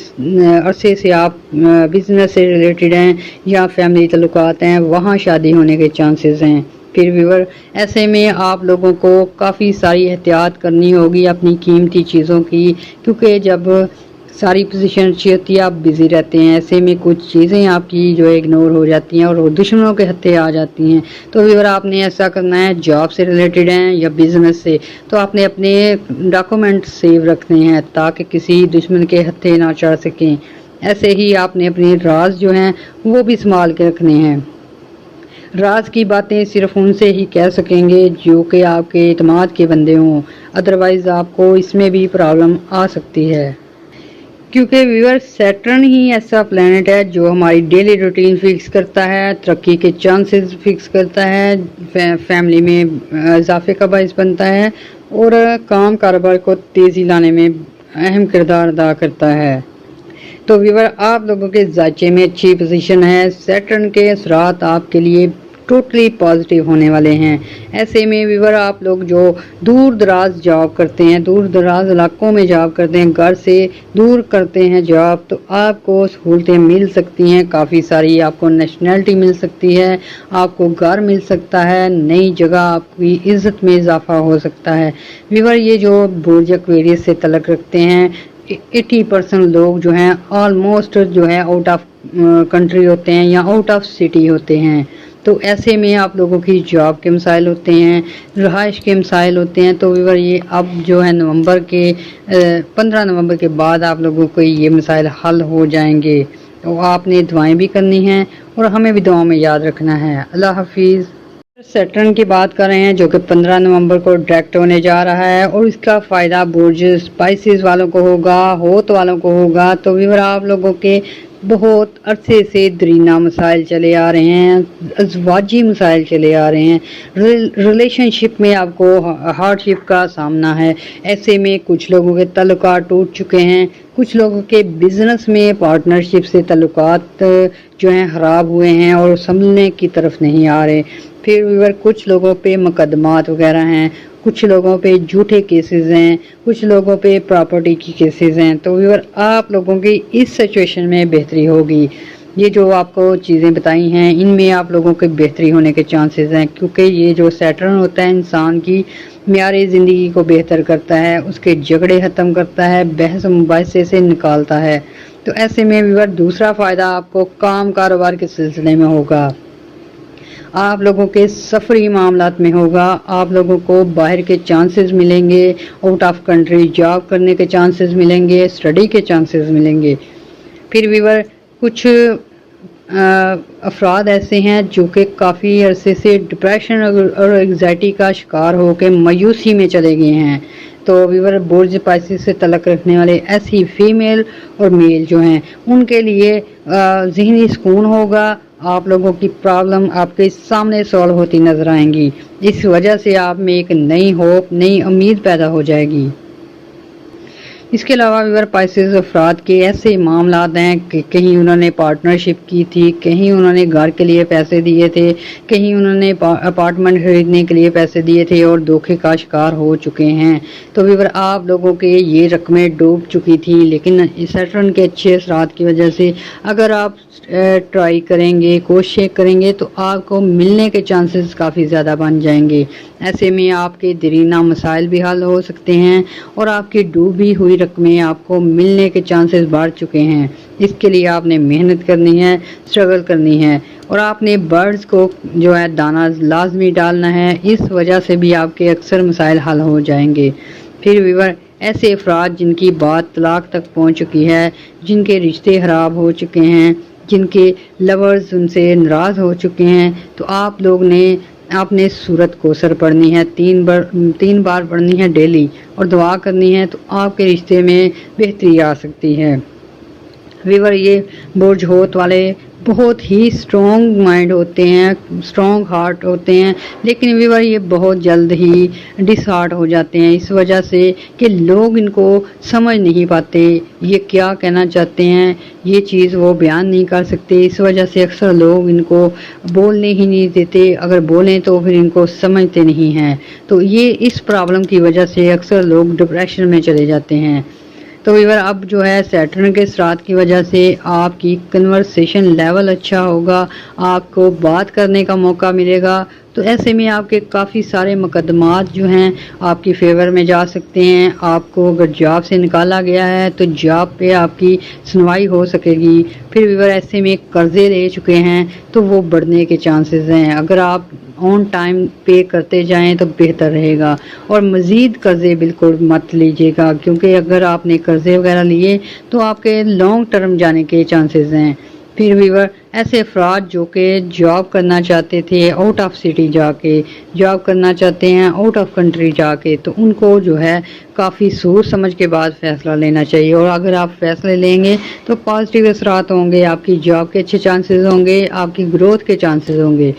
عرصے سے آپ بزنس سے ریلیٹڈ ہیں یا فیملی تعلقات ہیں، وہاں شادی ہونے کے چانسز ہیں۔ پھر व्यूअर ایسے میں آپ لوگوں کو کافی ساری احتیاط کرنی ہوگی اپنی قیمتی چیزوں کی، کیونکہ جب ساری پوزیشن اچھی ہوتی ہے آپ بزی رہتے ہیں، ایسے میں کچھ چیزیں آپ کی جو ہے اگنور ہو جاتی ہیں اور وہ دشمنوں کے ہتھے آ جاتی ہیں۔ تو व्यूअर آپ نے ایسا کرنا ہے، جاب سے ریلیٹڈ ہیں یا بزنس سے، تو آپ نے اپنے ڈاکومنٹ سیو رکھنے ہیں تاکہ کسی دشمن کے ہتھے نہ چڑھ سکیں۔ ایسے ہی آپ نے اپنے راز جو ہیں وہ بھی سنبھال کے رکھنے ہیں۔ راز کی باتیں صرف ان سے ہی کہہ سکیں گے جو کہ آپ کے اعتماد کے بندے ہوں، ادروائز آپ کو اس میں بھی پرابلم آ سکتی ہے، کیونکہ व्यूअर سیٹرن ہی ایسا پلانٹ ہے جو ہماری ڈیلی روٹین فکس کرتا ہے، ترقی کے چانسز فکس کرتا ہے، فیملی میں اضافے کا باعث بنتا ہے اور کام کاروبار کو تیزی لانے میں اہم کردار ادا کرتا ہے۔ تو व्यूअर آپ لوگوں کے ذائچے میں اچھی پوزیشن ہے، سیٹرن کے اثرات آپ کے لیے ٹوٹلی پازیٹیو ہونے والے ہیں۔ ایسے میں व्यूअर آپ لوگ جو دور دراز جاب کرتے ہیں، دور دراز علاقوں میں جاب کرتے ہیں، گھر سے دور کرتے ہیں جاب، تو آپ کو سہولتیں مل سکتی ہیں کافی ساری، آپ کو نیشنلٹی مل سکتی ہے، آپ کو گھر مل سکتا ہے، نئی جگہ آپ کی عزت میں اضافہ ہو سکتا ہے۔ व्यूअर یہ جو برج ایکویریس سے تعلق رکھتے ہیں 80% لوگ جو ہیں آلموسٹ جو ہے آؤٹ آف کنٹری ہوتے ہیں یا آؤٹ آف سٹی ہوتے ہیں، تو ایسے میں آپ لوگوں کی جاب کے مسائل ہوتے ہیں، رہائش کے مسائل ہوتے ہیں۔ تو व्यूअर یہ اب جو ہے 15 نومبر کے بعد آپ لوگوں کو یہ مسائل حل ہو جائیں گے، تو آپ نے دعائیں بھی کرنی ہیں اور ہمیں بھی دعاؤں میں یاد رکھنا ہے۔ اللہ حافظ۔ سیٹرن کی بات کر رہے ہیں جو کہ 15 نومبر کو ڈائریکٹ ہونے جا رہا ہے اور اس کا فائدہ برج اسپائسز والوں کو ہوگا، ہوت والوں کو ہوگا۔ تو व्यूअर آپ لوگوں کے بہت عرصے سے درینہ مسائل چلے آ رہے ہیں، ازواجی مسائل چلے آ رہے ہیں، ریلیشن شپ میں آپ کو ہارڈ شپ کا سامنا ہے۔ ایسے میں کچھ لوگوں کے تعلقات ٹوٹ چکے ہیں، کچھ لوگوں کے بزنس میں پارٹنرشپ سے تعلقات جو ہیں خراب ہوئے ہیں اور سنبھلنے کی طرف نہیں آ رہے۔ پھر व्यूअर کچھ لوگوں پہ مقدمات وغیرہ ہیں، کچھ لوگوں پہ جھوٹے کیسز ہیں، کچھ لوگوں پہ پراپرٹی کی کیسز ہیں۔ تو व्यूअर آپ لوگوں کی اس سچویشن میں بہتری ہوگی۔ یہ جو آپ کو چیزیں بتائی ہیں ان میں آپ لوگوں کے بہتری ہونے کے چانسز ہیں، کیونکہ یہ جو سیٹرن ہوتا ہے انسان کی معیار زندگی کو بہتر کرتا ہے، اس کے جھگڑے ختم کرتا ہے، بحث مباحثے سے نکالتا ہے۔ تو ایسے میں व्यूअर دوسرا فائدہ آپ کو کام کاروبار کے سلسلے میں ہوگا، آپ لوگوں کے سفری معاملات میں ہوگا، آپ لوگوں کو باہر کے چانسز ملیں گے، آؤٹ آف کنٹری جاب کرنے کے چانسز ملیں گے، اسٹڈی کے چانسز ملیں گے۔ پھر व्यूअर کچھ افراد ایسے ہیں جو کہ کافی عرصے سے ڈپریشن اور انگزائٹی کا شکار ہو کے مایوسی میں چلے گئے ہیں۔ تو व्यूअर برج اسپائسز سے تعلق رکھنے والے ایسی فیمیل اور میل جو ہیں ان کے لیے ذہنی سکون ہوگا، آپ لوگوں کی پرابلم آپ کے سامنے سالو ہوتی نظر آئیں گی، اس وجہ سے آپ میں ایک نئی ہوپ، نئی امید پیدا ہو جائے گی۔ اس کے علاوہ व्यूअर اسپائسز افراد کے ایسے معاملات ہیں کہ کہیں انہوں نے پارٹنرشپ کی تھی، کہیں انہوں نے گھر کے لیے پیسے دیے تھے، کہیں انہوں نے اپارٹمنٹ خریدنے کے لیے پیسے دیے تھے اور دھوکے کا شکار ہو چکے ہیں۔ تو व्यूअर آپ لوگوں کے یہ رقمیں ڈوب چکی تھیں، لیکن سیٹرن کے اچھے اثرات کی وجہ سے اگر آپ ٹرائی کریں گے، کوششیں کریں گے تو آپ کو ملنے کے چانسز کافی زیادہ بن جائیں گے۔ ایسے میں آپ کے درینہ مسائل بھی حل ہو سکتے ہیں اور آپ کی ڈوبی ہوئی رقمیں آپ کو ملنے کے چانسز بڑھ چکے ہیں۔ اس کے لیے آپ نے محنت کرنی ہے، اسٹرگل کرنی ہے اور آپ نے برڈز کو جو ہے دانہ لازمی ڈالنا ہے، اس وجہ سے بھی آپ کے اکثر مسائل حل ہو جائیں گے۔ پھر व्यूअर ایسے افراد جن کی بات طلاق تک پہنچ چکی ہے، جن کے رشتے خراب ہو چکے ہیں، جن کے لورز ان سے ناراض ہو چکے ہیں، تو آپ لوگ نے آپ نے سورت کوثر پڑھنی ہے، 3 بار پڑھنی ہے ڈیلی اور دعا کرنی ہے، تو آپ کے رشتے میں بہتری آ سکتی ہے۔ व्यूअर یہ برج ہوت والے بہت ہی سٹرونگ مائنڈ ہوتے ہیں، سٹرونگ ہارٹ ہوتے ہیں، لیکن व्यूअर یہ بہت جلد ہی ڈس ہارٹ ہو جاتے ہیں، اس وجہ سے کہ لوگ ان کو سمجھ نہیں پاتے، یہ کیا کہنا چاہتے ہیں، یہ چیز وہ بیان نہیں کر سکتے، اس وجہ سے اکثر لوگ ان کو بولنے ہی نہیں دیتے، اگر بولیں تو پھر ان کو سمجھتے نہیں ہیں۔ تو یہ اس پرابلم کی وجہ سے اکثر لوگ ڈپریشن میں چلے جاتے ہیں۔ تو व्यूअर اب جو ہے سیٹرن کے اثرات کی وجہ سے آپ کی کنورسیشن لیول اچھا ہوگا، آپ کو بات کرنے کا موقع ملے گا، تو ایسے میں آپ کے کافی سارے مقدمات جو ہیں آپ کی فیور میں جا سکتے ہیں. آپ کو اگر جاب سے نکالا گیا ہے تو جاب پہ آپ کی سنوائی ہو سکے گی. پھر ویور ایسے میں قرضے لے چکے ہیں تو وہ بڑھنے کے چانسز ہیں. اگر آپ آن ٹائم پے کرتے جائیں تو بہتر رہے گا. اور مزید قرضے بالکل مت لیجیے گا، کیونکہ اگر آپ نے قرضے وغیرہ لیے تو آپ کے لانگ ٹرم جانے کے چانسز ہیں. پھر ویور ایسے افراد جو کہ جاب کرنا چاہتے تھے آؤٹ آف سٹی جا کے، جاب کرنا چاہتے ہیں آؤٹ آف کنٹری جا کے، تو ان کو جو ہے کافی سوچ سمجھ کے بعد فیصلہ لینا چاہیے. اور اگر آپ فیصلے لیں گے تو پازیٹیو اثرات ہوں گے، آپ کی جاب کے اچھے چانسز ہوں گے، آپ کی گروتھ کے چانسز ہوں گے.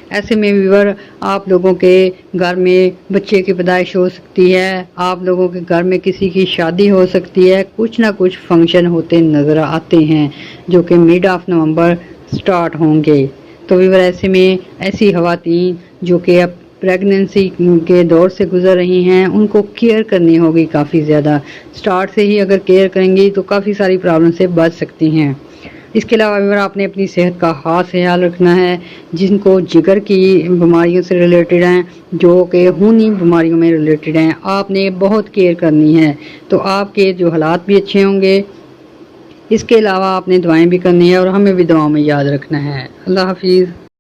ایسے میں ویور آپ لوگوں کے گھر میں بچے کی پیدائش ہو سکتی ہے، آپ لوگوں کے گھر میں کسی کی شادی ہو سکتی ہے. کچھ نہ کچھ فنکشن ہوتے نظر آتے ہیں جو کہ مڈ آف نومبر سٹارٹ ہوں گے. تو ویور ایسے میں ایسی خواتین جو کہ اب پریگننسی کے دور سے گزر رہی ہیں ان کو کیئر کرنی ہوگی کافی زیادہ. سٹارٹ سے ہی اگر کیئر کریں گی تو کافی ساری پرابلم سے بچ سکتی ہیں. اس کے علاوہ ویور آپ نے اپنی صحت کا خاص خیال رکھنا ہے. جن کو جگر کی بیماریوں سے ریلیٹڈ ہیں، جو کہ خونی بیماریوں میں ریلیٹڈ ہیں، آپ نے بہت کیئر کرنی ہے تو آپ کے جو حالات بھی اچھے ہوں گے. اس کے علاوہ آپ نے دعائیں بھی کرنی ہے اور ہمیں بھی دعاؤں میں یاد رکھنا ہے. اللہ حافظ.